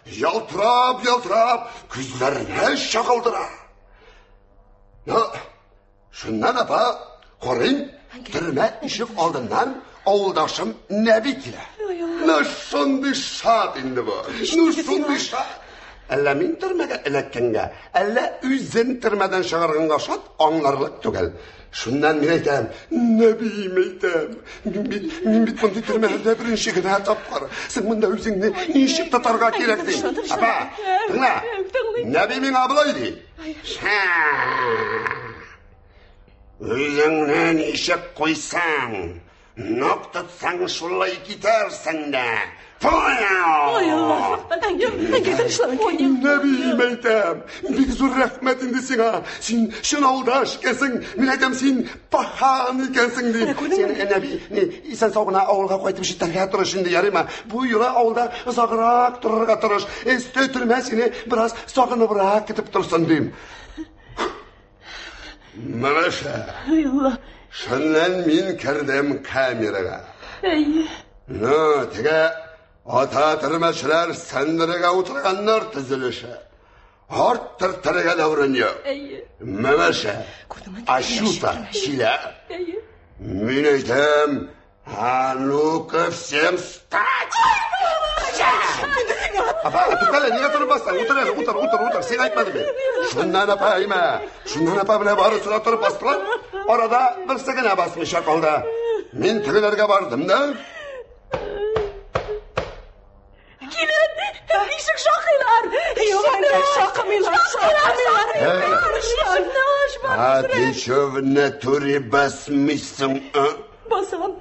ялтырап, күзләрне чагылдыра. Шуннан апа, карыйм, төрмә ишек алдыннан авылдашым Нәби килә. Шундый шат инде бу. Шундый шат. Әллә мин төрмәгә эләккәнгә, әллә үзен төрмәдән чыгарганга шат аңларлык түгел. Шуннан мин әйтәм, Нәбием әйтәм, мин бит мондый төрмәләрдә беренче генә тапкыр. Син монда үзеңне ничек тотарга кирәк ди? Апа, тыңла. Нәби миңа булай ди. Үзеңне ничек куйсаң, nok тотсаң шулай китәрсең дә. Нәбием әйтәм, бик зур рәхмәт инде сиңа. Син шын алдаш икәнсең, мин әйтәм, син пахан икәнсең ди. Син, Нәби, исән сау гына авылга кайтып җитәргә тырыш инде, ярыймы? Бу юлы авылда озаграк торырга тырыш. Өсте төрмә сине бераз сагыныбрак көтеп торсын дим. Мәмәшә. Шуннан мин кердем камерага. Теге ата төрмәчеләр сәндерегә утырганнар тезелеше. Арт тәртәргә дәврен юк. Мәмәшә, ачута килә. Мин әйтәм, ну-ка всем встать! Апа, туктала, нигә торып бассаң? Утыр, син әйтмәдең бит. Шуннан апа әймә. Шуннан апа белән барысы да торып бастылар. Арада берсе генә басмыйча калды. Мин тегеләргә бардым да. Ишек шакыйлар. Шакымыйлар. Ничевне тури басмыйсың. Басам.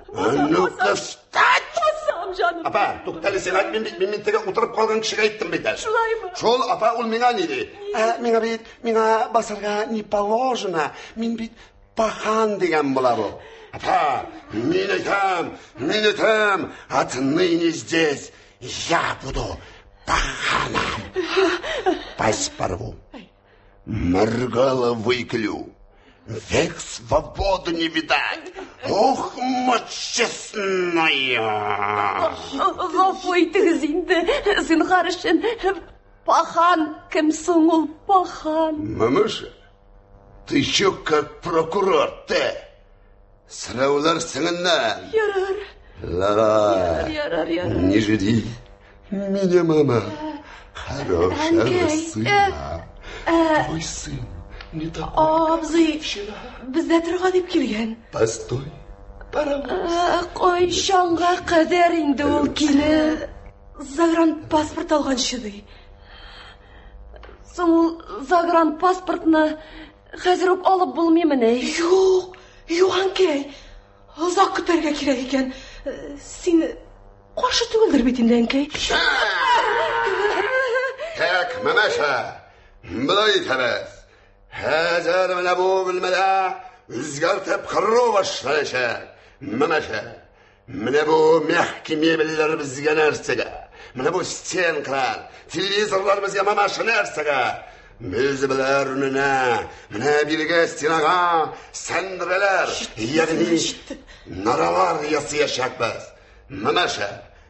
Ну-ка встать! Басам, жаным. Апа, туктала, син әйт, мин теге утырып калган кешегә әйттем бит. Шулаймы? Шул апа ул миңа ни ди? Миңа басарга не положено. Мин бит пахан дигән була бу. Апа, мин әйтәм, отныне здесь я буду паханом. Паспорву. Моргало выклю. Век свободу не видать. Ох, мать честная. Гафу итегез инде, зинһар өчен. Пахан, кем соң ул пахан? Мамаша, ты еще как прокурор, ты. Сыраулар сыңыннан. Ярар. Не жди меня, мама. Хорошего сына. Твой сын не такой, Абзый, бездә торга дип килгән. Постой, паровоз. Кайчанга кадәр инде ул килә? Загран паспорт алганчы ди. Соң ул загран паспортны хәзер үк алып булмыймы ни? Юк, әнкәй. Озак көтәргә кирәк икән. Син каршы түгелдер бит инде, әнкәй. Так, мамаша, былай итәбез. Хәзер менә бу бүлмәдә үзгәртеп кыру башлаячак. Мамаша, менә бу мәхкәмә белән безгә нәрсәгә? Менә бу стенкалар, телевизорлар безгә мамаша нәрсәгә? Biz bilar önüne, mine birge stinaga, sendreler, yani naralar yasayacak biz. Mamaşa,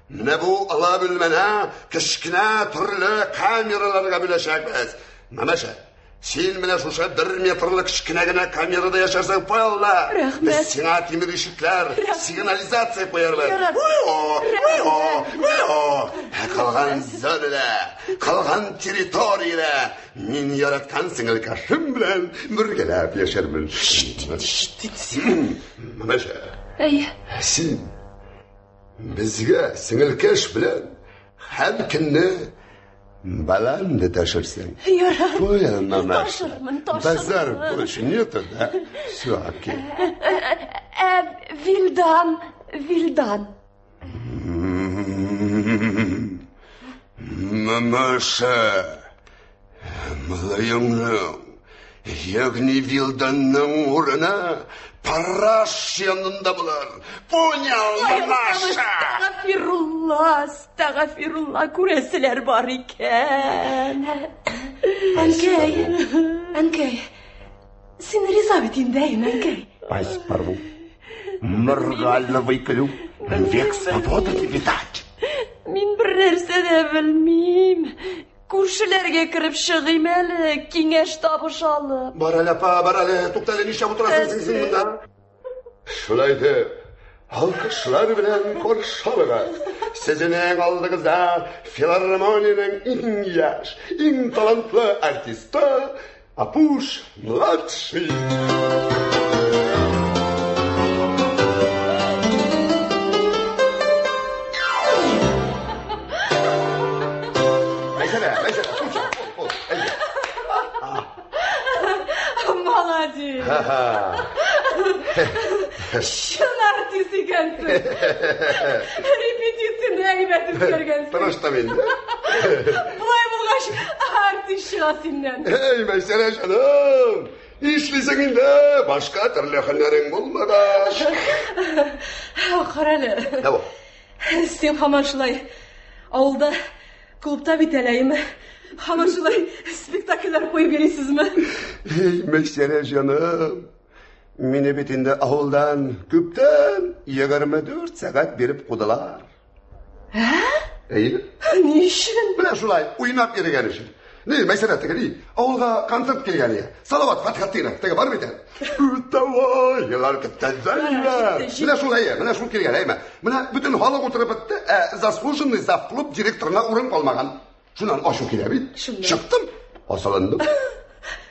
mine bu alabilmene, kışkine türlü kameralarga bilecek biz. Mamaşa, sen mine şuşa 1 metrlik kışkine kamerada yaşarsan payallar. Biz sana temir ışıklar, signalizatsiya koyarlar. Kalgan zönüle, kalgan teritoriyada men yaratgan singilkashim bilan birgalab yasharman. Mamaşa, sen bizga singilkash bilan har kunni baland tashirsan. Qo'yaman mamaşa. Bazar bo'lishi niyatda. Shu aka. Vildan. Mamaşa, Мылайыңның, яғни вилданның орына параш янында бұлар. Понял, Маша? Астағафирулла, күресілер бар екен. Әнкей, сен риза бетіндейін, әнкей. Пась парву. Моргально выколю. Век свободы не видать. Мин бір нәрсе де білмейм. Күршілерге кіріп шығайым әлі, кеңеш табышалы. Баралы, туқталы, неше отырасың сен мұнда? Шулайды, алқышлар білен қоршалыға. Сізінің алдығызда филармонияның ең яш, ең талантлы артисті Апуш-младший. Молодец. Шын артист екенсің. Репетицияны әйбәт өткергенсің. Тырышты мен. Бұлай болғаш артист шыға сенен. Ей, Мәйсәрә жаным, ишлесең инде, башка түрлі хәлләрең булмагаш. Қаралы. Сен хаман шулай ауылда клубта битәләйме? Хаман шулай спектакльләр қойып бересізме? Ей, Мәйсәрә жаным, мені бетінде ауылдан көптен 24 сағат беріп қудылар. Әйі? Не үшін? Біле шулай, ойнап ереген үшін. Не, Мәйсәрә тегені, ауылға концерт келгені. Салават Фатихаттина, теге бар бетен. Давай, елар көптен зәйлі. Біле шулай, біле шул келген, әйме. Біле бүтін халық отырып бітті, заслуженный завклуб директорына урын қалмаған. Шунан ашу келе бит. Шықтым, асылындым.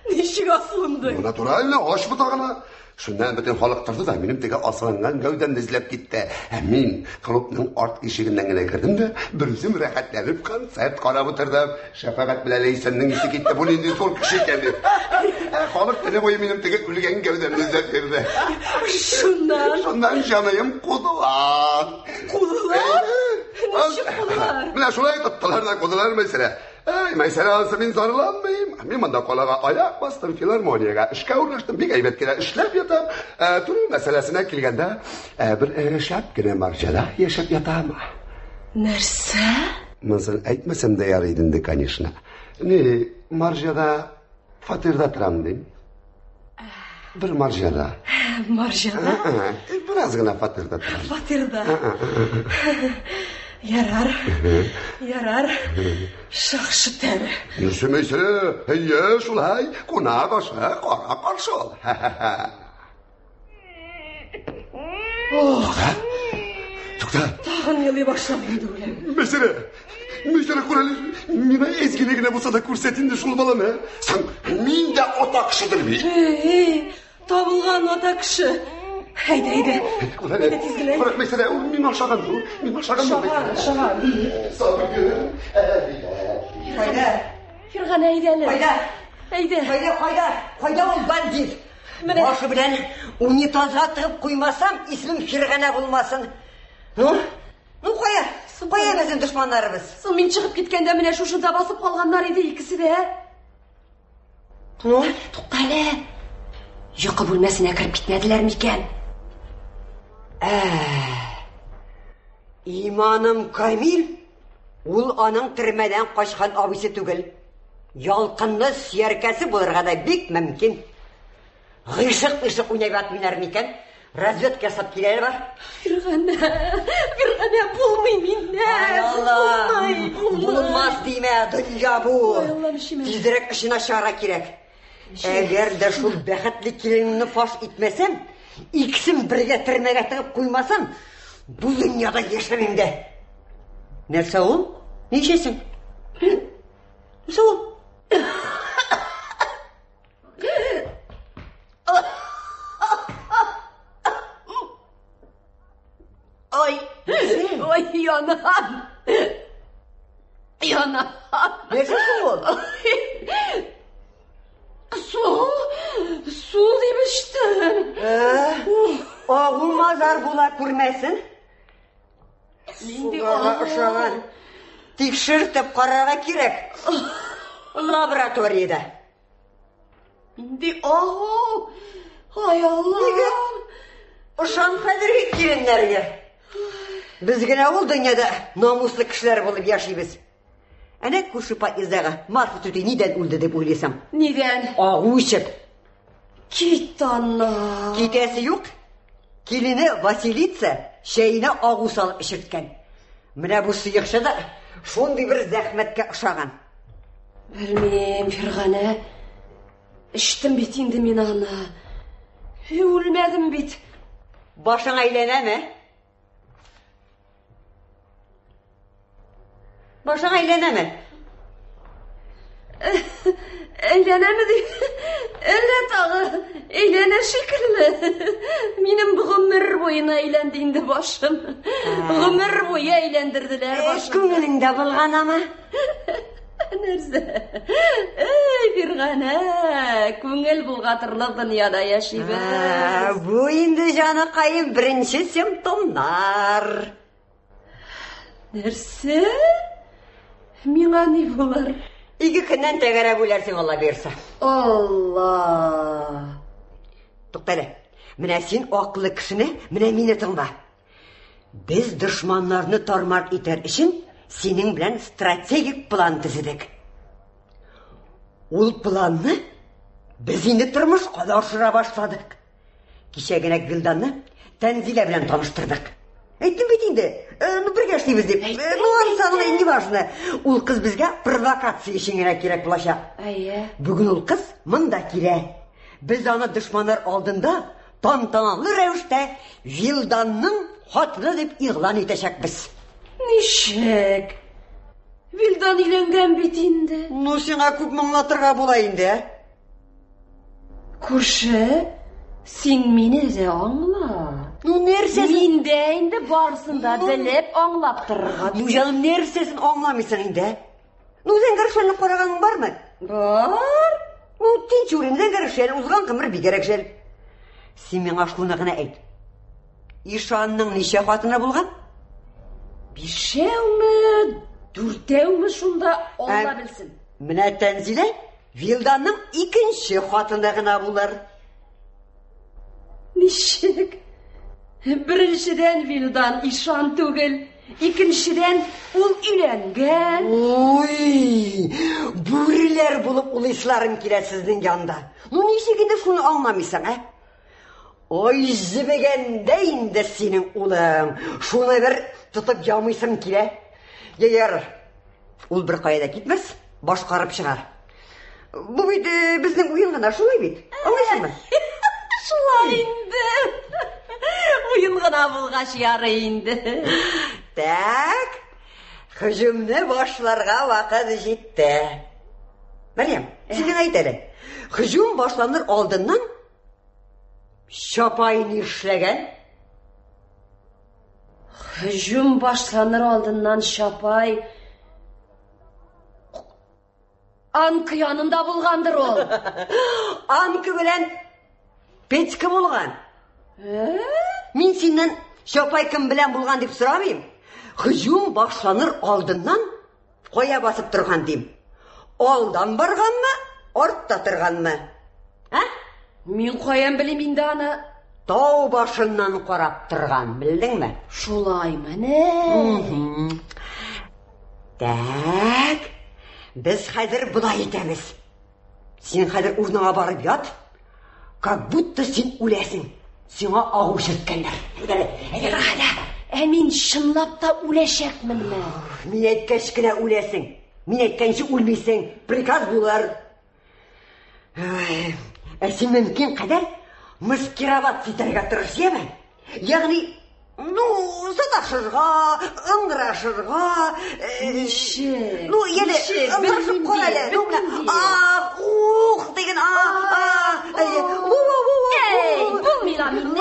Нешік асылынды? Натурально, аш бұтағына. Шундан бүтін халық тұрды да, менің теге асылынған гәуден ізлеп кетті. Мен клубның арт кешігінен генә кірдім де, бір үзім рәхәтләніп концерт қарап отырдым. Шәфағат біләлейсеннің ісі кетті, бұл енді сол кіші екенді. Халық түні бойы менің теге үлген гәуден ізлеп берді. Шундан жанайым қудылар. Қудылар? Нешік қудылар? Міне шулай тұттылар да қудылар Мәйсәрә. Мәйсәрә алса мен зарланмайым. Мен мында қалаға аяқ бастым, филармонияға ішке орнаштым, бик әйбәт келе эшләп ятам. Тұру мәсьәләсенә килгәндә, бір шәп кенә маржада яшәп ятам. Нәрсә? Монысын әйтмәсәм дә ярый инде, конечно. Не, маржада фатирда торам дим. Бір маржада. Маржада? Biraz гына фатирда торам. Фатирда. Ярар. Шақшы тәбі. Несі Мәйсәрә, әйе, шулай, қонақ ашы, қара қаршы ол. Тұқта. Тағын елей башлап өлем. Мәйсәрә, көрәлі, мені ezгілігіне болса да көрсетінде шул баланы. Сән, мен де отақшыдыр бей. Табылған отақшы. Haydi. Bırak mesela, min aşağıdan dur. Aşağıdan. Sabır. Firgan haydi. Haydi ol bandit. Başı bilen unitaza tıkıp koymasam ismim Firgan'a bulmasın. Koya bizim düşmanlarımız. Сол мен шығып кеткенде міне шушында басып қалғандар еді ikisi de. Тоқтайлы. Йоқы бөлмесіне кіріп кетмеділер ме екен? İmanım Kamil, ул аның түрмәдән қашқан абысы түгел. Ялқынны сүйәркәсе булырга да бик мөмкин. Гыйшык уйнап ятмыйлар микән? Разведка ясап киләләр бар. Фиргана булмый миннән. Булмас димә, дөнья бу. Тизрәк эшен ачарга кирәк. Әгәр дә шул бәхетле киленне фаш итмәсәм, икесен бергә төрмәгә тыгып куймасам, бу дөньяда яшәмим дә. Нәрсә ул? Ничәсең? Нәрсә ул? Ой, янам. Нәрсә ул? Su demiştin. Oğul mazar bula күрмәсен. Суга ошаган. Тикшертеп карарга кирәк. Лабораторияда. Инде ағу. Ай Алла. Ошан қадіргі келінлерге. Біз генә ул дөньяда намуслы кешеләр булып яшибез. Әнә күрше подъездагы Марфа түти нидән үлде дип уйлыйсам? Нидән? Агу ичеп. Кит ана. Китәсе юк. Килене Василица шәйенә агу салып эчерткән. Менә бу сыйыкчы да шундый бер зәхмәткә ошаган. Белмим, Фиргана. Эчтем бит инде мин аны. Үлмәдем бит. Башың әйләнәме? Башың әйләнәме? Әйләнәме ди? Әллә тагы әйләнә шикелле. Минем гомер буена әйләнде инде башым. Гомер буе әйләндерделәр башым. Күңелеңдә булган ама. Нәрсә? Эй, Фиргана, күңел булгатырлык дөньяда яшибез. Бу инде җаныкаем беренче симптомнар. Нәрсә? Миңа ни булыр? 2 көннән тәгәрәп үләрсең, Алла бирсә. Алла. Туктале. Менә син акыллы кешене, менә мине тыңла. Без дошманнарны тармар итәр өчен синең белән стратегик план төзедек. Ул планны без инде тормышка да ашыра башладык. Кичә генә Гөлданны Тәнзилә белән таныштырдык. Әйттем бит инде, бергә эшлибез дип. Анысаны инде важно. Ул кыз безгә провокация өчен генә кирәк булачак. Әйе. Бүген ул кыз монда килә. Без аны дошманнар алдында тантаналы рәвештә Вилданның хатыны дип игълан итәчәкбез. Нишек? Вилдан өйләнгән бит инде. Ну, сиңа күп моңлатырга була инде. Күрше, син мине дә аңла. Ну, нәрсәсен? Мин дә инде барсын да белеп аңлап торырга. Ну, җаным, нәрсәсен аңламыйсың инде? Ну, зәңгәрешәлне караганың бармы? Бар. Ну, Тинчурин зәңгәрешәл, узган кымыр бигәрәк шәл. Син миңа шуны гына әйт. Ишанның ничә хатыны булган? 5-ми, 4-ми шунда Алла белсен. Менә Тәнзилә Вилданның 2нче хатыны гына булыр. Ничек? Беренчедән Вилдан ишан түгел, икенчедән ул өйләнгән. Ой, бүреләр булып улышларың килә сезнең янда. Ну, ничек инде шуны аңламыйсың, ә? Ой, җибегәндә инде синең улың. Шуны бер тотып ямыйсың килә. Ягер, ул бер кайда китмәс, башкарып чыгар. Бу бит безнең уен гына, шулай бит. Аңлыйсыңмы? Шулай инде. Уен гына булгач ярый инде. Так, һөҗүмне башларга вакыт җитте. Мәрьям, син әйт әле. Һөҗүм башланыр алдыннан Шапай ни эшләгән? Һөҗүм башланыр алдыннан Шапай Анка янында булгандыр ул. Анка белән Петька булган. Мин синнән Шапай кем белән булган дип сорамыйм. Һөҗүм башланыр алдыннан кая басып торган дим. Алдан барганмы, артта торганмы? Ә? Мин каян белим инде аны? Тау башыннан карап торган, белдеңме? Шулаймы не? Так, без хәзер булай итәбез. Син хәзер урыныңа барып ят, как будто син үләсең. Сиңа агу чирткәннәр. Ә мин чынлап та үләчәкменме? Мин әйткәч кенә үләсең. Мин әйткәнче үлмисең. Приказ булыр. Ә син мөмкин кадәр маскировать итәргә тырыш, яме? Ягъни, ну, саташырга, ыңгырашырга, Ничек? ну, яне, ыңгырашып кара әле. Ух, деген, Эй, булмыйла мине.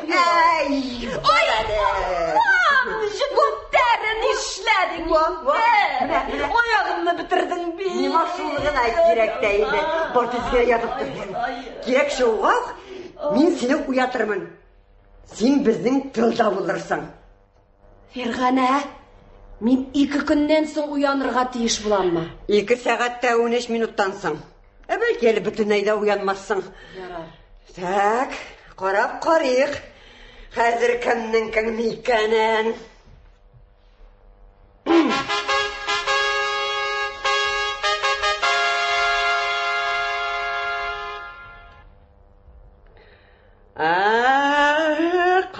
Эй, Күтәрен эшләдең. Аягымны бетердең бит. Нима шулыгын әйт кирәк тә инде. Бартызга ятып торган. Кирәк шуга, мин сине уятырмын. Син безнең тылда булырсың. Фиргана, Мин 2 көннән соң уянырга тиеш буламмы? 2 сәгатьтә 13 минуттан соң. Бәлки әле бөтенләй дә уянмассың. Ярар. Так, карап карыйк. Хәзер кемнең кем икәнен.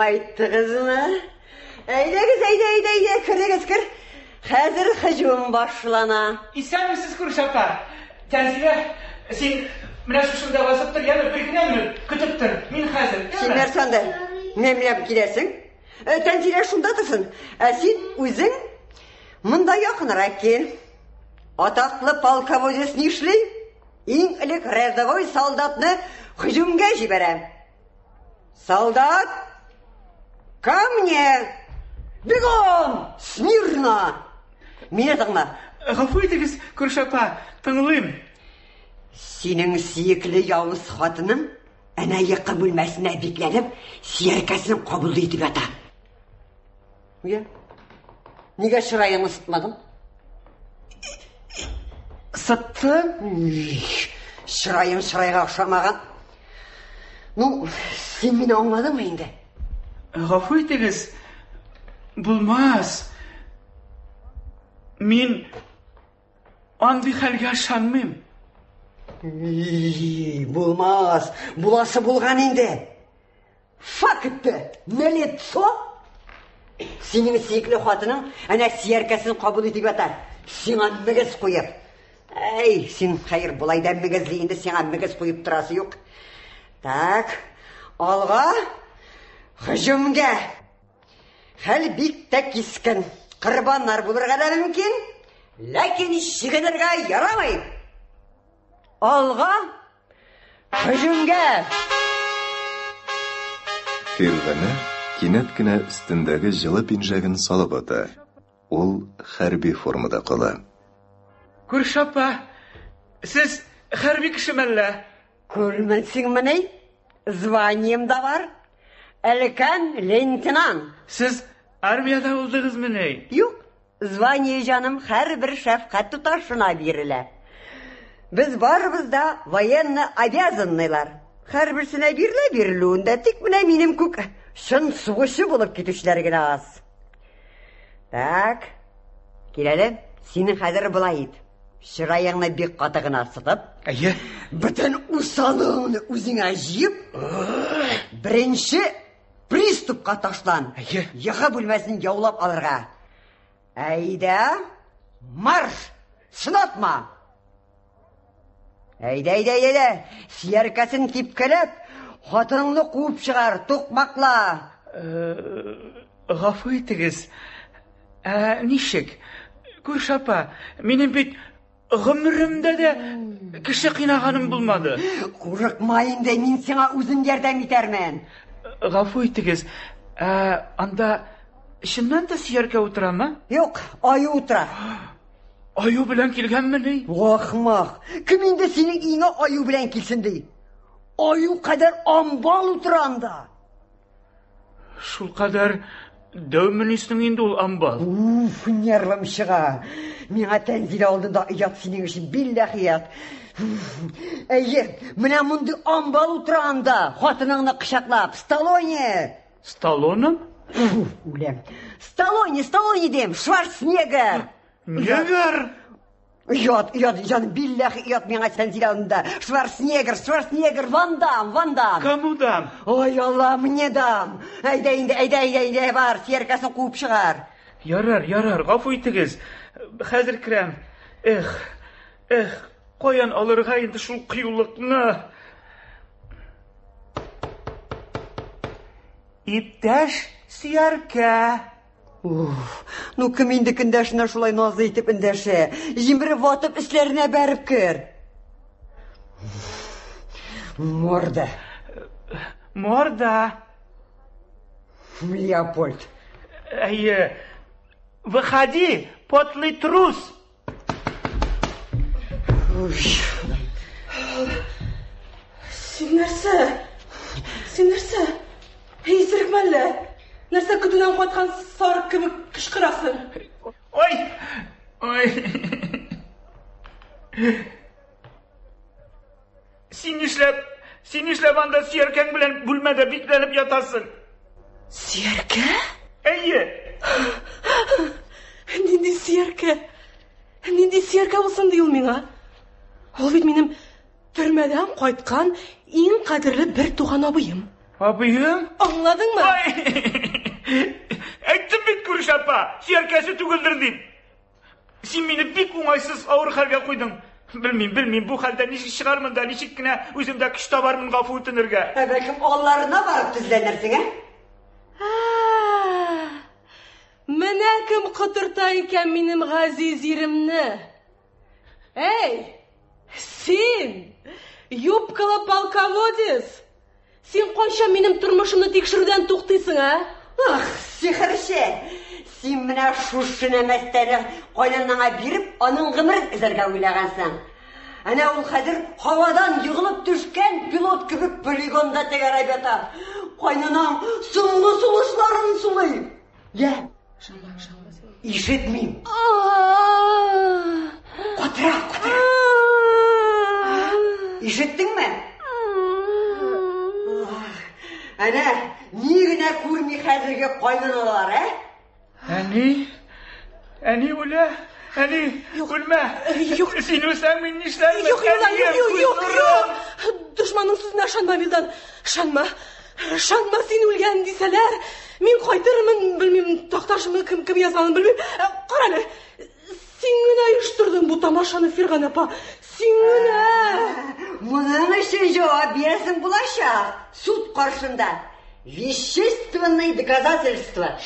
Кайттыгызмы? Әйдәгез, кирегез. Хәзер һөҗүм башлана. Исәнмесез, Күршапа? Тәнзилә, син менә шушында басып тор, яны бер генә көтеп тор. Мин хәзер. Син нәрсәндә? Мемләп киләсең? Тәнзилә шунда торсын. Син үзең монда якынрак кил. Атаклы полководец нишли? Иң элек рядовой солдатны һөҗүмгә җибәрә. Солдат, ко мне! Бегом! Смирно! Мине тыңла. Гафу итегез, Күршапа, тыңлыйм. Синең сөекле явыз хатының әнә йокы бүлмәсенә бикләнеп, сияркәсен кабул итеп ята. Нигә чыраеңны сытмадың? Сытты? Чырайга охшамаган. Ну, син мине аңладыңмы инде? Гафу итегез. Булмас. Мин андый хәлгә ышанмыйм. Булмас. Буласы булган инде. Факты. Налицо. Синең сөекле хатының әнә сияркәсен кабул итеп ята. Сиңа мөгез куеп. Син хәер булай да мөгезли инде, сиңа мөгез куеп торасы юк. Так, алга һөҗүмгә. Хәл бик тә кискен. Корбаннар булырга да мөмкин, ләкин чигенергә ярамый. Алга һөҗүмгә. Фирганы кинәт кенә өстендәге җылы пинжәген салып ата. Ул хәрби формада кала. Күршапа, сез хәрби кешеме? Күрмәсеңме? Званием да бар. Әлкән лейтенант. Сез армияда булдыгызмы? Юк, звание җаным һәрбер шәфкать туташына бирелә. Без барыбыз да военный обязанныйлар. Һәрберсенә бирелүендә тик менә минем күк шын сугышы булып китүчләр генә аз. Так, киләле, синең хәзер булай ит. Чыраяңны бик каты гына сытып, бөтен усалыңны үзеңә җыеп, беренче приступка ташлан. Йокы бүлмәсен яулап алырга. Әйдә, марш! Сынатма! Әйдә, сияркәсен кипкеләп, хатыныңны куып чыгар, тукмакла. Гафу итегез. Ничек? Күршапа, минем бит гомеремдә дә кеше кыйнаганым булмады. Курыкма инде, мин сиңа үзем ярдәм итәрмен. Гафу итегез. Анда чыннан да сияркә утырамы? Юк, аю утыра. Аю белән килгәнме? Ахмак, кем инде синең иңә аю белән килсен ди? Аю кадәр амбал утыра анда. Шул кадәр дәүмөнисең инде ул амбал. Нервым чыга. Миңа Тәнзилә алдында оят синең өчен, билләһи оят. Менә мондый амбал утыра анда, хатыныңны кычаклап, Сталлоне. Сталлоне? Үләм. Сталлоне дим, Шварценеггер. Негр? Оят, билләһи оят миңа Тәнзилә алдында. Шварценеггер, Ван Дам. Кому дам? Ой, Алла, мне дам. Әйдә, бар, сияркәсен куып чыгар. Ярар, гафу итегез. Хәзер керәм. Каян алырга инде шул кыюлыкны? Иптәш сияркә. Ну, кем инде көндәшенә шулай назлы итеп эндәшә? Җимбиреп ватып эсләренә бәреп кер. Морда. Леопольд. Выходи, подлый трус. Син нәрсә? Исерекме әллә? Нәрсә көтүдән кайткан сарык кебек кычкырасың? Ой. Син нишләп анда Сияркәң белән бүлмәдә бикләнеп ятасың? Сияркә? Әйе. Нинди Сияркә? Нинди Сияркә булсын ди ул миңа? Ул бит минем төрмәдән кайткан иң кадерле бер туган абыем. Абыем? Аңладыңмы? Әйттем бит, Күреш апа, Сияркәсе түгелдер дип. Син мине бик уңайсыз авыр хәлгә куйдың. Белмим, бу хәлдә ничек чыгармын да, ничек кенә үземдә көч табармын гафу үтенергә. Бәлкем алларына барып тезләнерсең, Менә кем котырта икән минем газиз иремне. Эй, син, юбкалы полководец, син кайчан минем тормышымны тикшерүдән туктыйсың, Ах, сихерче, син менә шушы нәмәстәне кайнанаңа биреп, аның гомерен эзәргә уйлагансың. Әнә ул хәзер һавадан йыгылып төшкән пилот кебек полигонда тәгәрәп ята. Кайнанаң соңгы сулышларын сулый. Я, ишетмим. Котыра. Ишеттеңме? Әнә, ни генә күрми хәзерге кайнаналар, Әни үлә. Әни, үлмә. Син үлсәң, мин нишләймен? Юк. Дошманның сүзенә ышанма, Вилдан. Ышанма, син үлгән дисәләр, мин кайтырмын, белмим, такташымы кем язганын белмим. Карале, син генә оештырдың бу тамашаны, Фирган апа. Син генә. Моның өчен җавап бирәсең булачак. Суд каршында. Вещественные доказательства.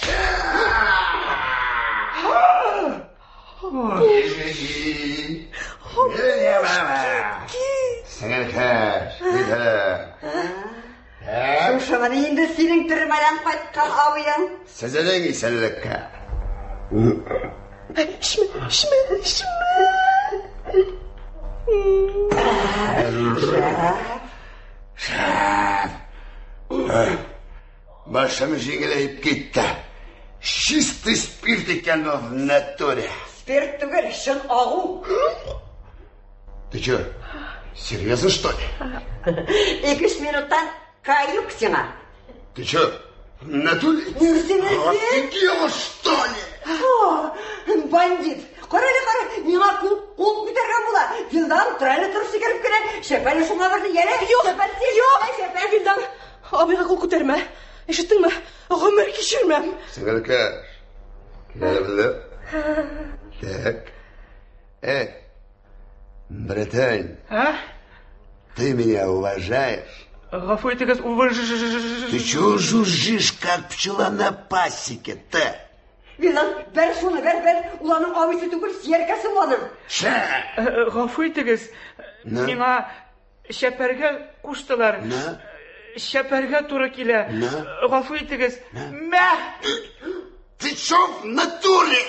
Сеңелкәш, Шушымын инде синең төрмәдән кайткан абыең. Сезнең исәнлеккә. Başım җиңеләеп китте. Чистый спирт икән в натуре. Спирт түгел, шын агу. Ты чё, серьезно, что ли? 2 минуттан каюк сиңа. Ты чё, в натуре? Офигела, что ли? Бандит. Кара, миңа кул күтәргән була. Вилдан, турайлы торып сикереп кенә, шәпәле шуңа барды, яре. Юк, Вилдан, абыйга кул күтәрмә. Ишеттеңме? Гомер кичермәм. Сеңелкәш, киләле. Так. Братан. Ты меня уважаешь? Гафу итегез, Ты чего жужжишь, как пчела на пасеке-то? Вилдан, бер шуны, бер. Уланың абыйсы түгел, Сияркәсе уланың. Гафу итегез, миңа шәпәргә куштылар. Шәпәргә туры килә. Гафу итегез. Мә! Ты чё в натуре?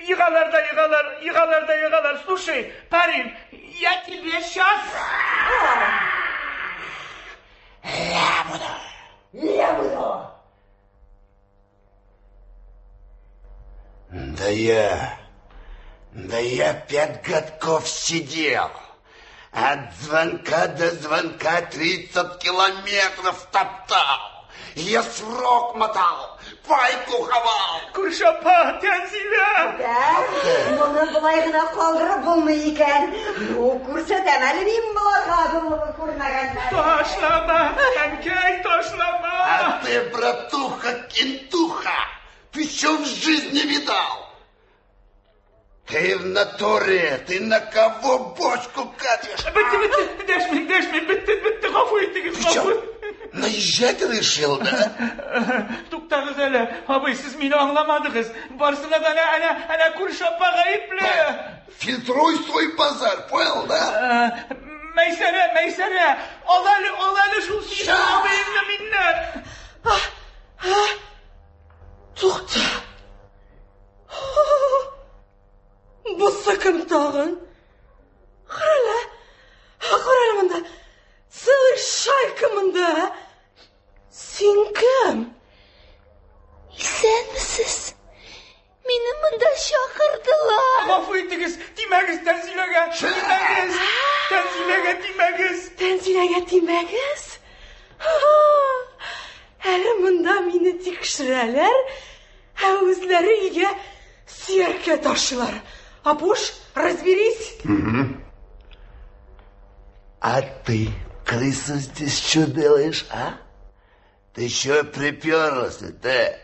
Егалар. Слушай, парень, я тебе сейчас... Я буду. Да я 5 годков сидел. От звонка до звонка 30 километров топтал. Я срок мотал, пайку хавал. Күршапа, тәнзилә! Моны былай гына калдырып булмый икән. Күрсәтәм әле мин буларга булмый күрмәгәннәр. Ташлама, әнкәй, ташлама! А ты, братуха, кентуха, ты что в жизни видал? Ты в натуре, ты на кого бочку катишь? Бітті, ғафу еттіңіз, ғафу. Наезжать решил, да? Туктағыз әлі, абай, сіз мені аңламадыңыз. Барсыңыз әне Күршапа ғайыплы. Фильтруй свой базар, понял, да? Мәйсәрә, ал әлі шул сүйісі абайымды миннен. Туқта. Бұсы кім тағын? Қарала мында. Целый шайка мында. Син кем? Исәнмесез? Мине монда чакырдылар. Гафу итегез, тимәгез Тәнзиләгә. Тимәгез. Тәнзиләгә тимәгез? Әле монда мине тикшерәләр, үзләре өйгә сөяккә ташылар. Апуш, разберись. А ты, крыса, здесь что делаешь, а? Ты что приперлась-то, ты?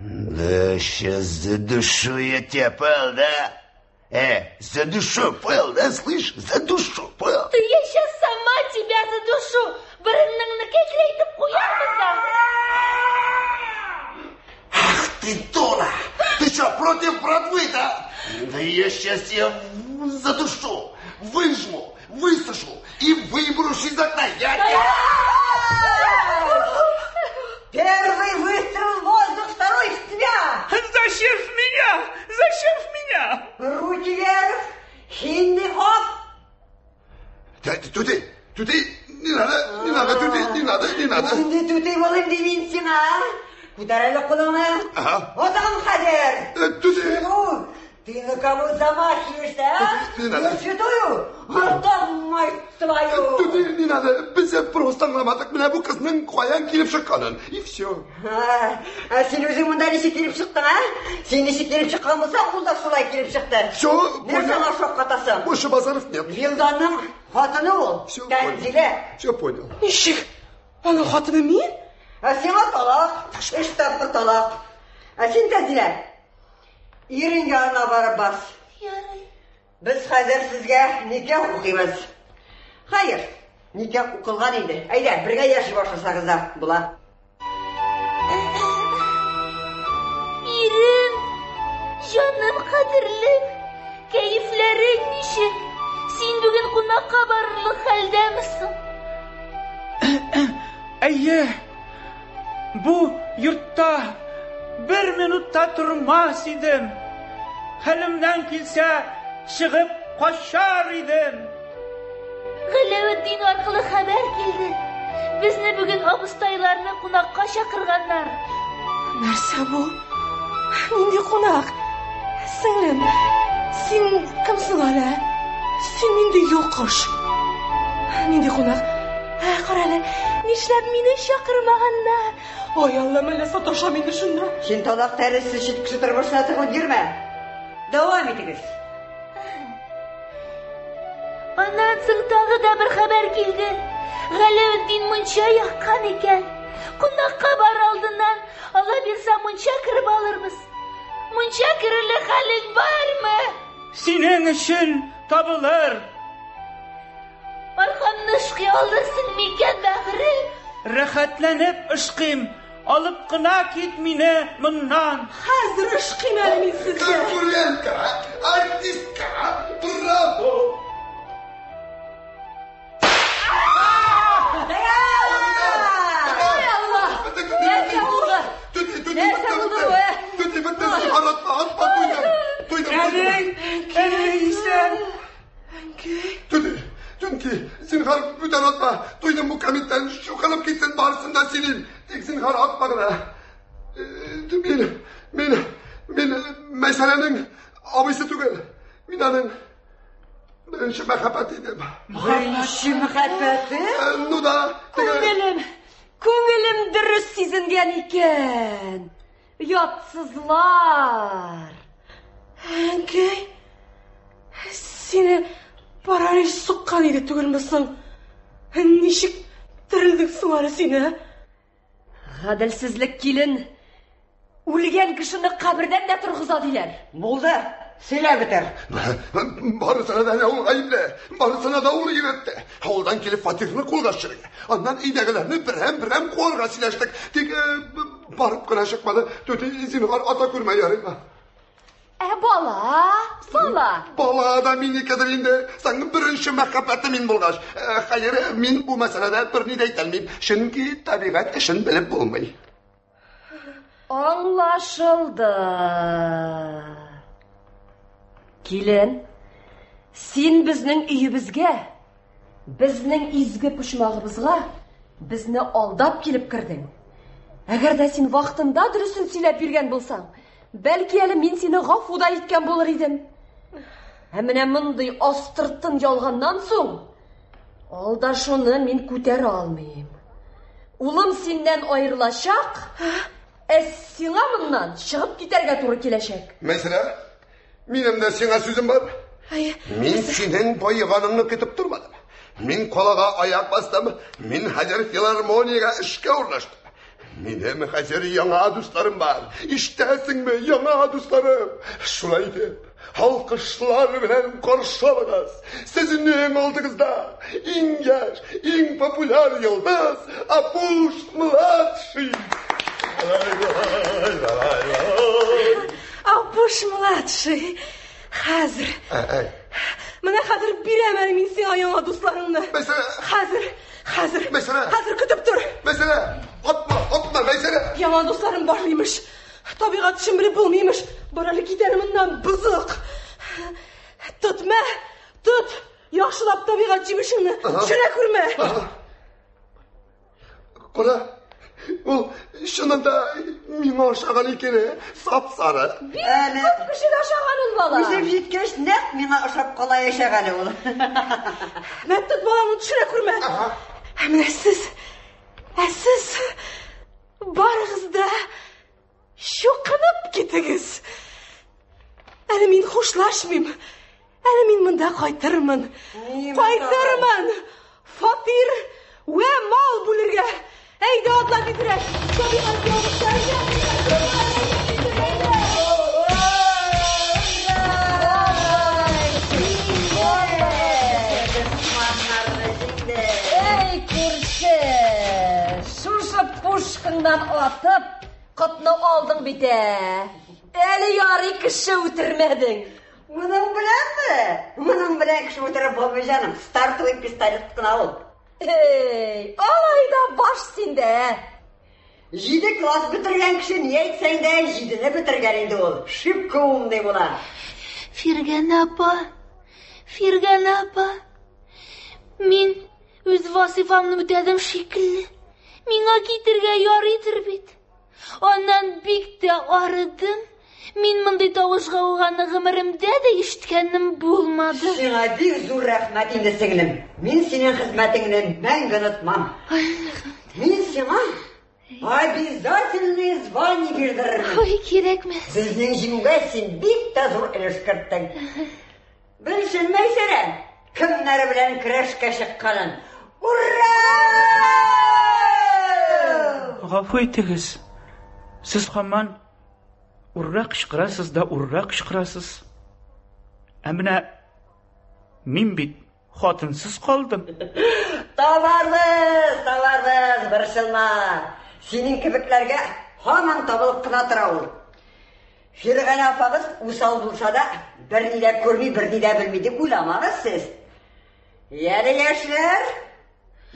Да сейчас задушу я тебя, понял, да? Задушу, понял, да, слышь? Задушу, понял? Да я сейчас сама тебя задушу. Біріңнің кекірейтіп қоярмысың. Ах ты дура! Ты что, против братвы, да? Да я сейчас тебя задушу, выжму, высушу и выброшу из окна. Я тебя... Первый выстрел в воздух, второй в тебя! Зачем меня? Руки вверх! Хинни-хоп! Туди, не надо, не надо. Şimdi tuti olayım demin sana. Кударали қолыңа. Отам Хадер. Ты на кого замахиваешься, а? Я святую? Отам, мать твою. Туди, не надо. Біз просто аңламадық. Міне бұл қызның қоян келіп шыққанын. И все. Сен өзің мұнда неше келіп шықтың, а? Сен неше келіп шыққан болса, бұл да солай келіп шықты. Все, понял. Не сана шоқ қатасың. Больше базаров нет. Вилданның хатыны ол. Тәнзилә. Все понял. Ничек? Аның хатыны мин? Сиңа талақ, 3 тапқыр талақ. Сен Тәнзилә, ирің янына барып бас. Біз қазір сізге никах оқимыз. Хайыр, никах оқылған енді. Әйдә, бірге яши башласаңыздар бұла. Ирем, жаным қадірлім, кәйіфләрің нишек? Син бүген қунаққа барырлық хәлдәмісің? Әйе, bu yurtta bir minutта тұрмас идем. Хәлемнән килсә, шығып қашар идем. Галәветдин арқылы хәбәр килде. Безне бүген абыстайларны қунаққа шақырганнар. Нәрсә бу? Нинди қунақ? Сеңлем, син кімсің әле? Син нинди йолқыш? Нинди қунақ? Қарале, нишләп мине шақырмаганнар? Ай Аллам, әле саташам инде шунда. Сен талақ тәресі шеткісі тұрмышына тығылып жүрмә. Давам етігіз. Аннан соң тағы да бір хәбәр килде. Галәветдин мунча яккан икән. Кунакка бар алдыннан ала бирсә мунча кіріп алырбыз. Мунча кірерлек хәлең бармы? Синең өчен табылыр. Арқамны ышқи алырсың микән бәғірі? Рәхәтләнеп ышқим. Алып кына кит мине моннан. Хәзер ышқим әле мин сезгә. Конкурентка, артистка, браво! Zinhar bütün atma. Duydum bu kamitten şu kalıp gitsin bağırsında silin. Tek zinhar atma bana. Men meselenin abisi tügel. Minanın birinci mehbet edem. Birinci mehbeti? Nu da. Күңелем дөрес сизенгән икән. Ятсызлар. Әнкәй, сине паралич соққан иде түгелмесең? Ничек терелдең соң әле сине? Гаделсезлек килен. Үлгән кешене кабердән дә торгыза диләр. Булды. Сөйлә бетер. Barısına da ne ol ayıplı. Barısına da ol yönetti. Havuldan gelip Fatih'ini kulgaşçılık. Ondan iğnelerini birem kolga sileştik. Tek barıp kına çıkmadı. Töte zinhar ata kurma yarın. Bala. Bala da minni kadar indi. Sanki birinci mehbeti min bulgaş. Hayır, min bu meselede birini de itelmeyim. Çünkü tabiat işin bilip bulmayı. Anlaşıldı. Килен, син безнең өебезгә, безнең изге пушмагыбызга, безне алдап килеп кирдең. Әгәр дә син вакытында дөресен сөйләп биргән булсаң, бәлки әле мин сине гафу да иткән булыр идем. Ә менә мондый астыртын ялганнан соң, алдашуны мин күтәрә алмыйм. Улым синнән аерылачак, сиңа моннан чыгып китәргә туры киләчәк. Мәйсәрә, минем дә сиңа сүзем бар. Мин синең байыганыңны көтеп тормадым. Мин калага аяк бастым, мин Хәҗәр филармониягә эшкә урнаштым. Минем Хәҗәр яңа дусларым бар. Иштәсеңме, яңа дусларым? Шулай дип, алкышлар белән каршы алыгыз. Сезнең алдыгызда иң яшь, иң популяр йолдыз Апуш-младший. Апуш-младший. Хәзер. Менә хәзер бирәм әле мин сиңа яңа дусларыңны. Хәзер. Хәзер көтеп тор. Мәсәлә, атма, Мәйсәрә. Яңа дусларым бар имеш. Табигать өчен белеп булмыймыш. Бар әле китәр моннан бызык. Тот. Яхшылап табигать җимешеңне төшерә күрмә. Кара. Ул шунда миңа ашаган икән, сап-сары. Күп кешегә ашаган ул бала. Үсеп җиткәч, нәкъ миңа ашап кала яшәгән ул. Мәктәп баланы төшерә күрмә. Менә сез барыгыз да чукынып китегез. Әле мин хушлашмыйм. Әле мин монда кайтырмын. Фатир вә мал бүлергә. Әйдә атлап китерә. Табигать ялгыштарга. Эй, күрше! Шушы пушкаңдан атып, кытны алдың бит. Әле ярый кеше үтермәдең. Моның белән кеше үтереп булмый җаным. Стартовый пистолет кына ул. Эй, алайда баш синдә. 7 класс бетергән кеше ни әйтсәң дә 7-не бетергән инде ул. Шипка умный була. Фиргән апа. Мин үз вазифамны үтәдем шикелле. Миңа китергә ярыйдыр бит. Аннан бик тә арыдым. Мин мондый тавышка уганы гомеремдә дә ишеткәнем булмады. Сиңа бик зур рәхмәт инде сеңлем. Мин синең хезмәтеңне мәңге онытмам. Мин сиңа обязательный звание бирдерермен. Ой, кирәкмәс. Безнең җиңүгә син бик тә зур өлеш керттең. Белсен Мәйсәрә, кемнәр белән көрәшкә чыкканын. Ура! Гафу итегез. Сез һаман урра кычкырасыз. Ә менә мин бит хатынсыз калдым. Табарбыз, борчылма. Синең кебекләргә һаман табылып кына тора ул. Фиргән апагыз усал булса да, берни дә күрми, берни дә белми дип уйламагыз сез. Яли яшьләр,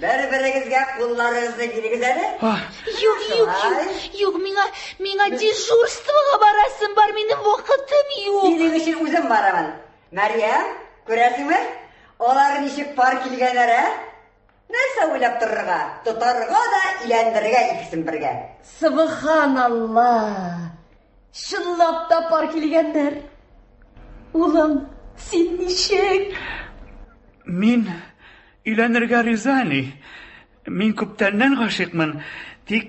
бер-берегезгә кулларыгызны бирегез әле. Юк, миңа дежурствога барасым бар, минем вакытым юк. Синең өчен үзем барамын. Мәрьям, күрәсеңме? Алар ничек пар килгәннәр? Нәрсә уйлап торырга? Тотарга да, иләндерергә икесен бергә. Субханалла. Чынлап та пар килгәннәр. Улым, син ничек? Мин өйләнергә ризани. Мин күптәннән гашыйкмын. Тик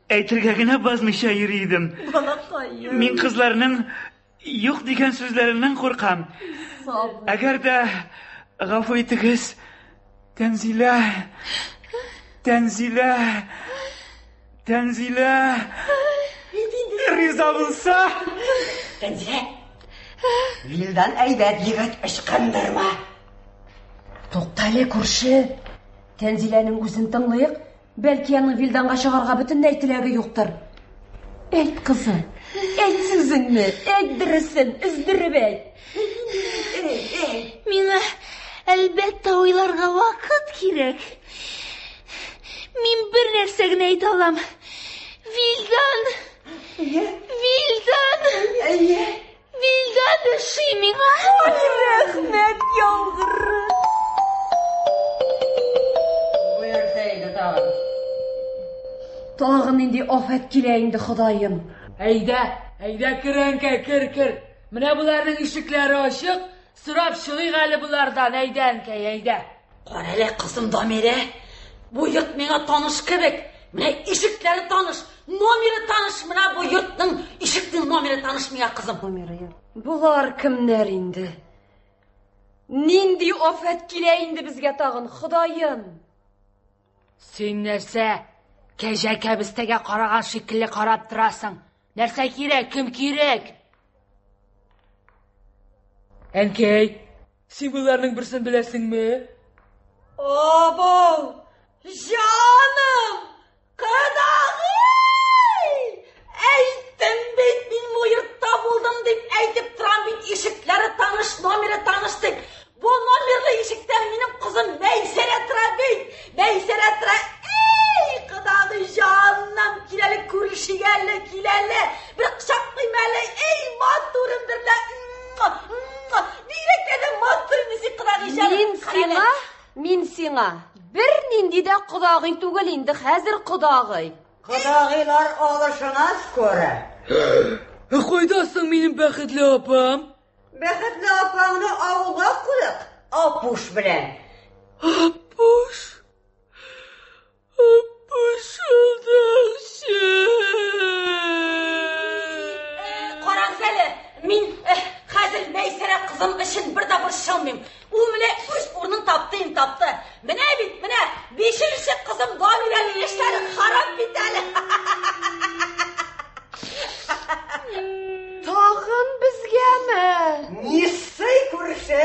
әйтергә генә базмыйча йөридем. Балакайым. Мин кызларның юк дигән сүзләреннән куркам. Әгәр дә гафу итегез, Тәнзилә. Риза булса. Тәнзилә. Вилдан әйбәт егет ычкындырма. Туктале күрше. Тәнзиләнең үзен тыңлыйк. Бәлки аның Вилданга чыгарга бөтенләй теләге юктыр. Әйт, кызым. Әйт сүзеңне. Әйт дөресен, өздереп әйт. Миңа әлбәттә уйларга вакыт кирәк. Мин бер нәрсә генә әйтә алам. Вилдан ошый миңа. Рәхмәт, яңгыры. Буйырса иде тагын. Tağın indi afet kile indi Xudayım. Әйдә кер әнкәй, кер. Менә буларның ишекләре ачык, сорап чыгыйк әле булардан, әйдә әнкәй, әйдә. Кара әле кызым Дамира. Бу йорт миңа таныш кебек. Менә ишекләре таныш, номеры таныш, менә бу йортның ишектең номеры таныш миңа кызым. Булар кемнәр инде? Нинди афет килә инде безгә тагын, Xudayым? Син нәрсә? Кәҗә кәбестәгә караган шикелле карап торасың. Нәрсә кирәк, кем кирәк? Әнкәй, син буларның берсен беләсеңме? Абау! Жаным! Кадагый! Әйттем бит, мин бу йортта булдым дип әйтеп торам бит, ишекләре таныш, номеры таныш дип. Бу номерлы ишектән минем кызым Мәйсәрә тора бит. Мәйсәрә тора. Эй, кадагый жаным, киләле күрешигәле, киләле. Бер кычаклыйм әле. Эй, матурым берлә. Бигрәк тә матур миси кадагый жаным. Мин сиңа бер нинди дә кодагый түгел инде, хәзер кодагый. Кодагыйлар алышына скоро. Кайдасың минем бәхетле апам? Бәхетле апаңны авылга куйдык, Апуш белән. Апуш алдакчы. Караңыз әле, мин хәзер Мәйсәрә кызым өчен бер дә борчылмыйм. Ул менә үз урынын тапты. Менә бит, менә 5нче кызым Дамираның эшләре харап бит әле. Тагын безгәме? Нисый күрше?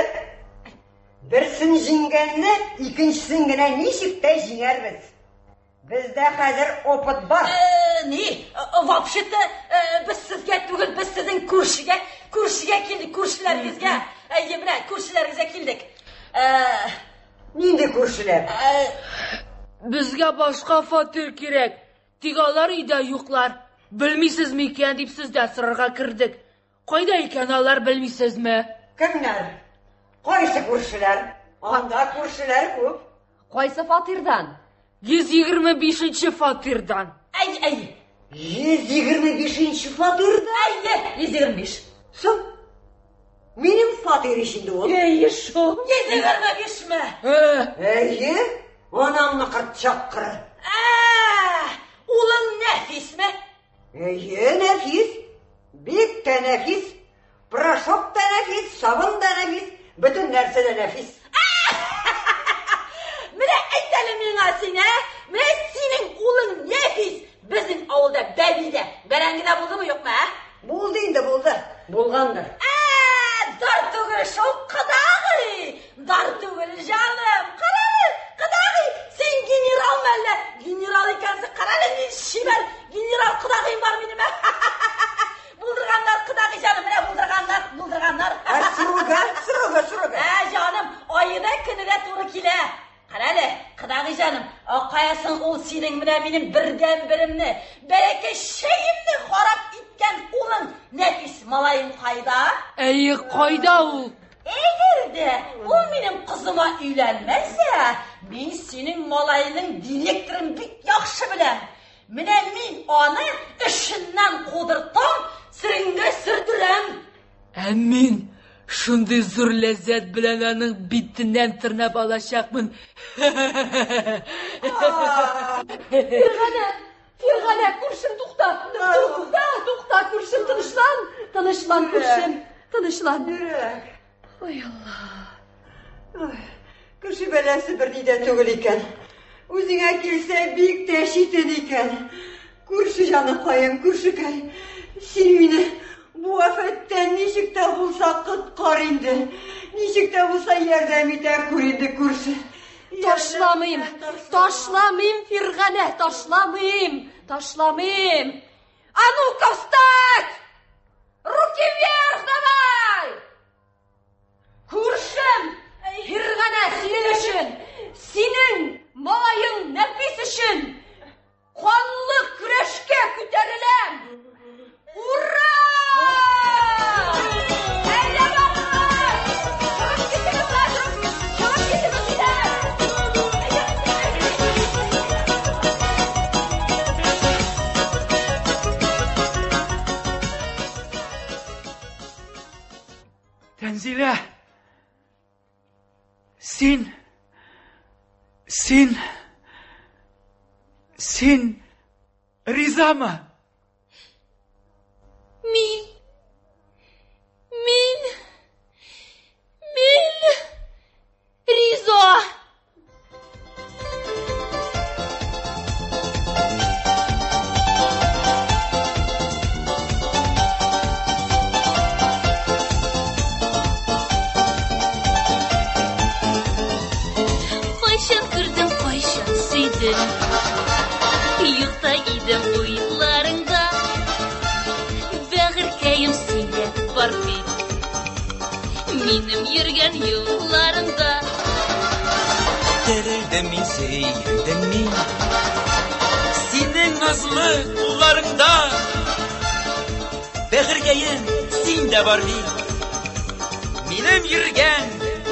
Берсен җиңгәнне, икенчесен генә ничек тә җиңәрбез. Бездә хәзер опыт бар. Вообще-то без сезгә түгел, без сезнең күршегә килдек, күршеләрегезгә. Менә күршеләрегезгә килдек. Нинди күршеләр? Безгә башка фатир кирәк. Тик алар өйдә юклар. Белмисезме икән дип сездә сорарга кирдек. Кайда икән алар, белмисезме? Кемнәр? Кайсы күршеләр? Анда күршеләр күп. Кайсы фатирдан? 125-нче фатирдан. 125-нче фатирдан? 125. Соң? Минем фатир ишинде ул. 125ме? Анамны кыртчаккыр. Улың Нәфисме? Нәфис. Бик тә нәфис. Порошок та нәфис, сабын да нәфис, бөтен нәрсә дә нәфис. Менә әйт әле миңа син, менә синең улың Нәфис безнең авылда Бәбидә бәрәңгедә булдымы, юкмы? Булды инде, булды. Булгандыр. Дар түгел шул, кадагый. Дар түгел жаным. Кадагый, син генералмы әллә? Генерал икәнсең, карале, мин шибәр генерал кадагыйм бар минем. Булдырганнар, кадагый жаным, менә булдырганнар. Сырыга. Жаным, айына көненә туры килә. Карале, кадагый жаным, каясың ул синең менә минем бердән беремне, бәрәкәй шәемне харап иткән улың Нәфис малайым кайда? Кайда ул? Әгәрдә ул минем кызыма өйләнмәсә, мин синең малайның директорын бик яхшы беләм. Менә мин аны эшеннән кудыртам, сиреңгә сөрдерәм. Мин шундый зур ләззәт белән аның битеннән тырнап алачакмын. Фиргана, күршем, тукта, күршем, тынычлан, күршем, тынычлан. Ой, Алла. Күрше бәләсе бер нидә түгел икән. Үзеңә килсә бик тә читен икән. Күрше җаныкаем, күршекәй. Син мине бу афәттән ничек тә булса коткар инде. Ничек тә булса ярдәм итә күр инде, күрше. Ташламыйм, Фиргана, ташламыйм. А ну-ка встать! Руки вверх давай! Күршем, Фиргана, синең өчен, синең малайың Нәфис өчен канлы көрәшкә күтәреләм. Ура! Тәнзилә, син ризамы? Мин риза. Кайчан күрдем, кайчан сөйдем, юкта идем уйларыңда, бәгыркәем синдә бар бит, минем йөргән юлларымда. Терелдем мин, сөйдем мин, синең назлы кулларыңда, бәгыркәем синдә бар бит, минем йөргән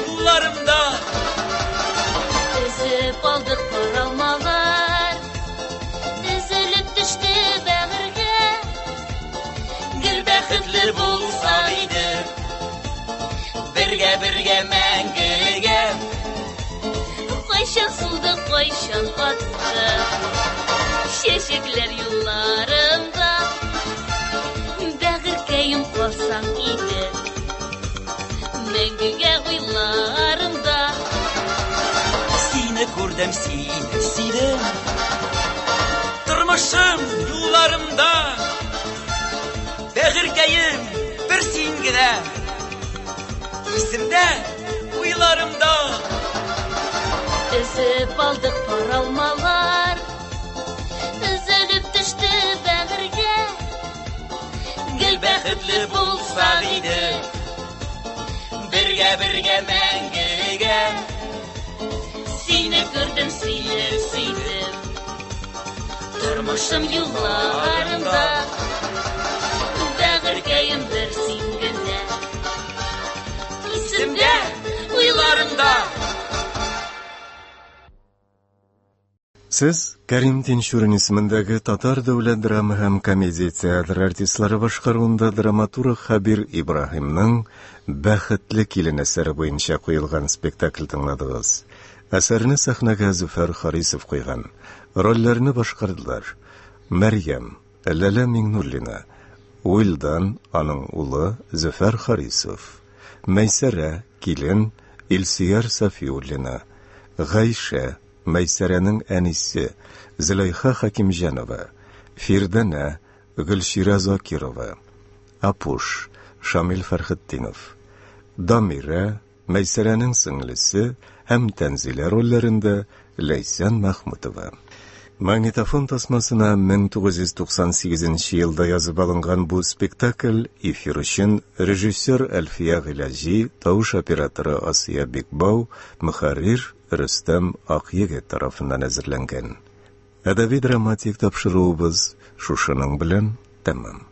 юлларымда. Үзеп алдык паралмалар, үзелеп төште бәгыргә, гел бәхетле булсак иде, бергә мәңгегә. Кайчан сулды, кайчан атты, чәчәкләр юлларымда, бәгыркәем калсаң иде, мәңгегә уйларымда. Сине күрдем, сине сөйдем, тормышым юлларымда, бәгыркәем бер син генә, исемдә уйларымда. Үзеп алдык паралмалар, үзелеп төште бәгыргә, гел бәхетле булсак иде, бергә мәңгегә. Сине күрдем, сине сөйдем, тормышым юлларымда, бәгыркәем бер син генә, исемдә уйларымда. Сез Кәрим Тинчурин исемендәге татар дәүләт драма һәм комедия театры артистлары башкаруында драматург Хабир Ибраһимның «Бәхетле килен» әсәре буенча куелган спектакль тыңладыгыз. Әсәрне сәхнәгә Зөфәр Харисов куйган. Рольләрне башкардылар: Мәрьям, Ләлә Миңнуллина, Уилдан, аның улы Зөфәр Харисов, Мәйсәрә, килен Илсияр Сафиуллина, Гайшә, Мәйсәрәнең әнисе Зөләйха Хакимҗанова, Фирдәнә, Гөлширә Закирова, Апуш, Шамил Фәрхетдинов, Дамира, Мәйсәрәнең сеңлесе һәм Тәнзилә рольләрендә Ләйсән Мәхмүтова. Магнитофон тасмасына 1998 елда язып алынган бу спектакль эфир өчен режиссер Әлфия Гыйлаҗи, тавыш операторы Асия Бикбау, мөхәррир Рөстәм Акъегет тарафыннан әзерләнгән. Әдәби драматик тапшыруыбыз шушының белән тәмам.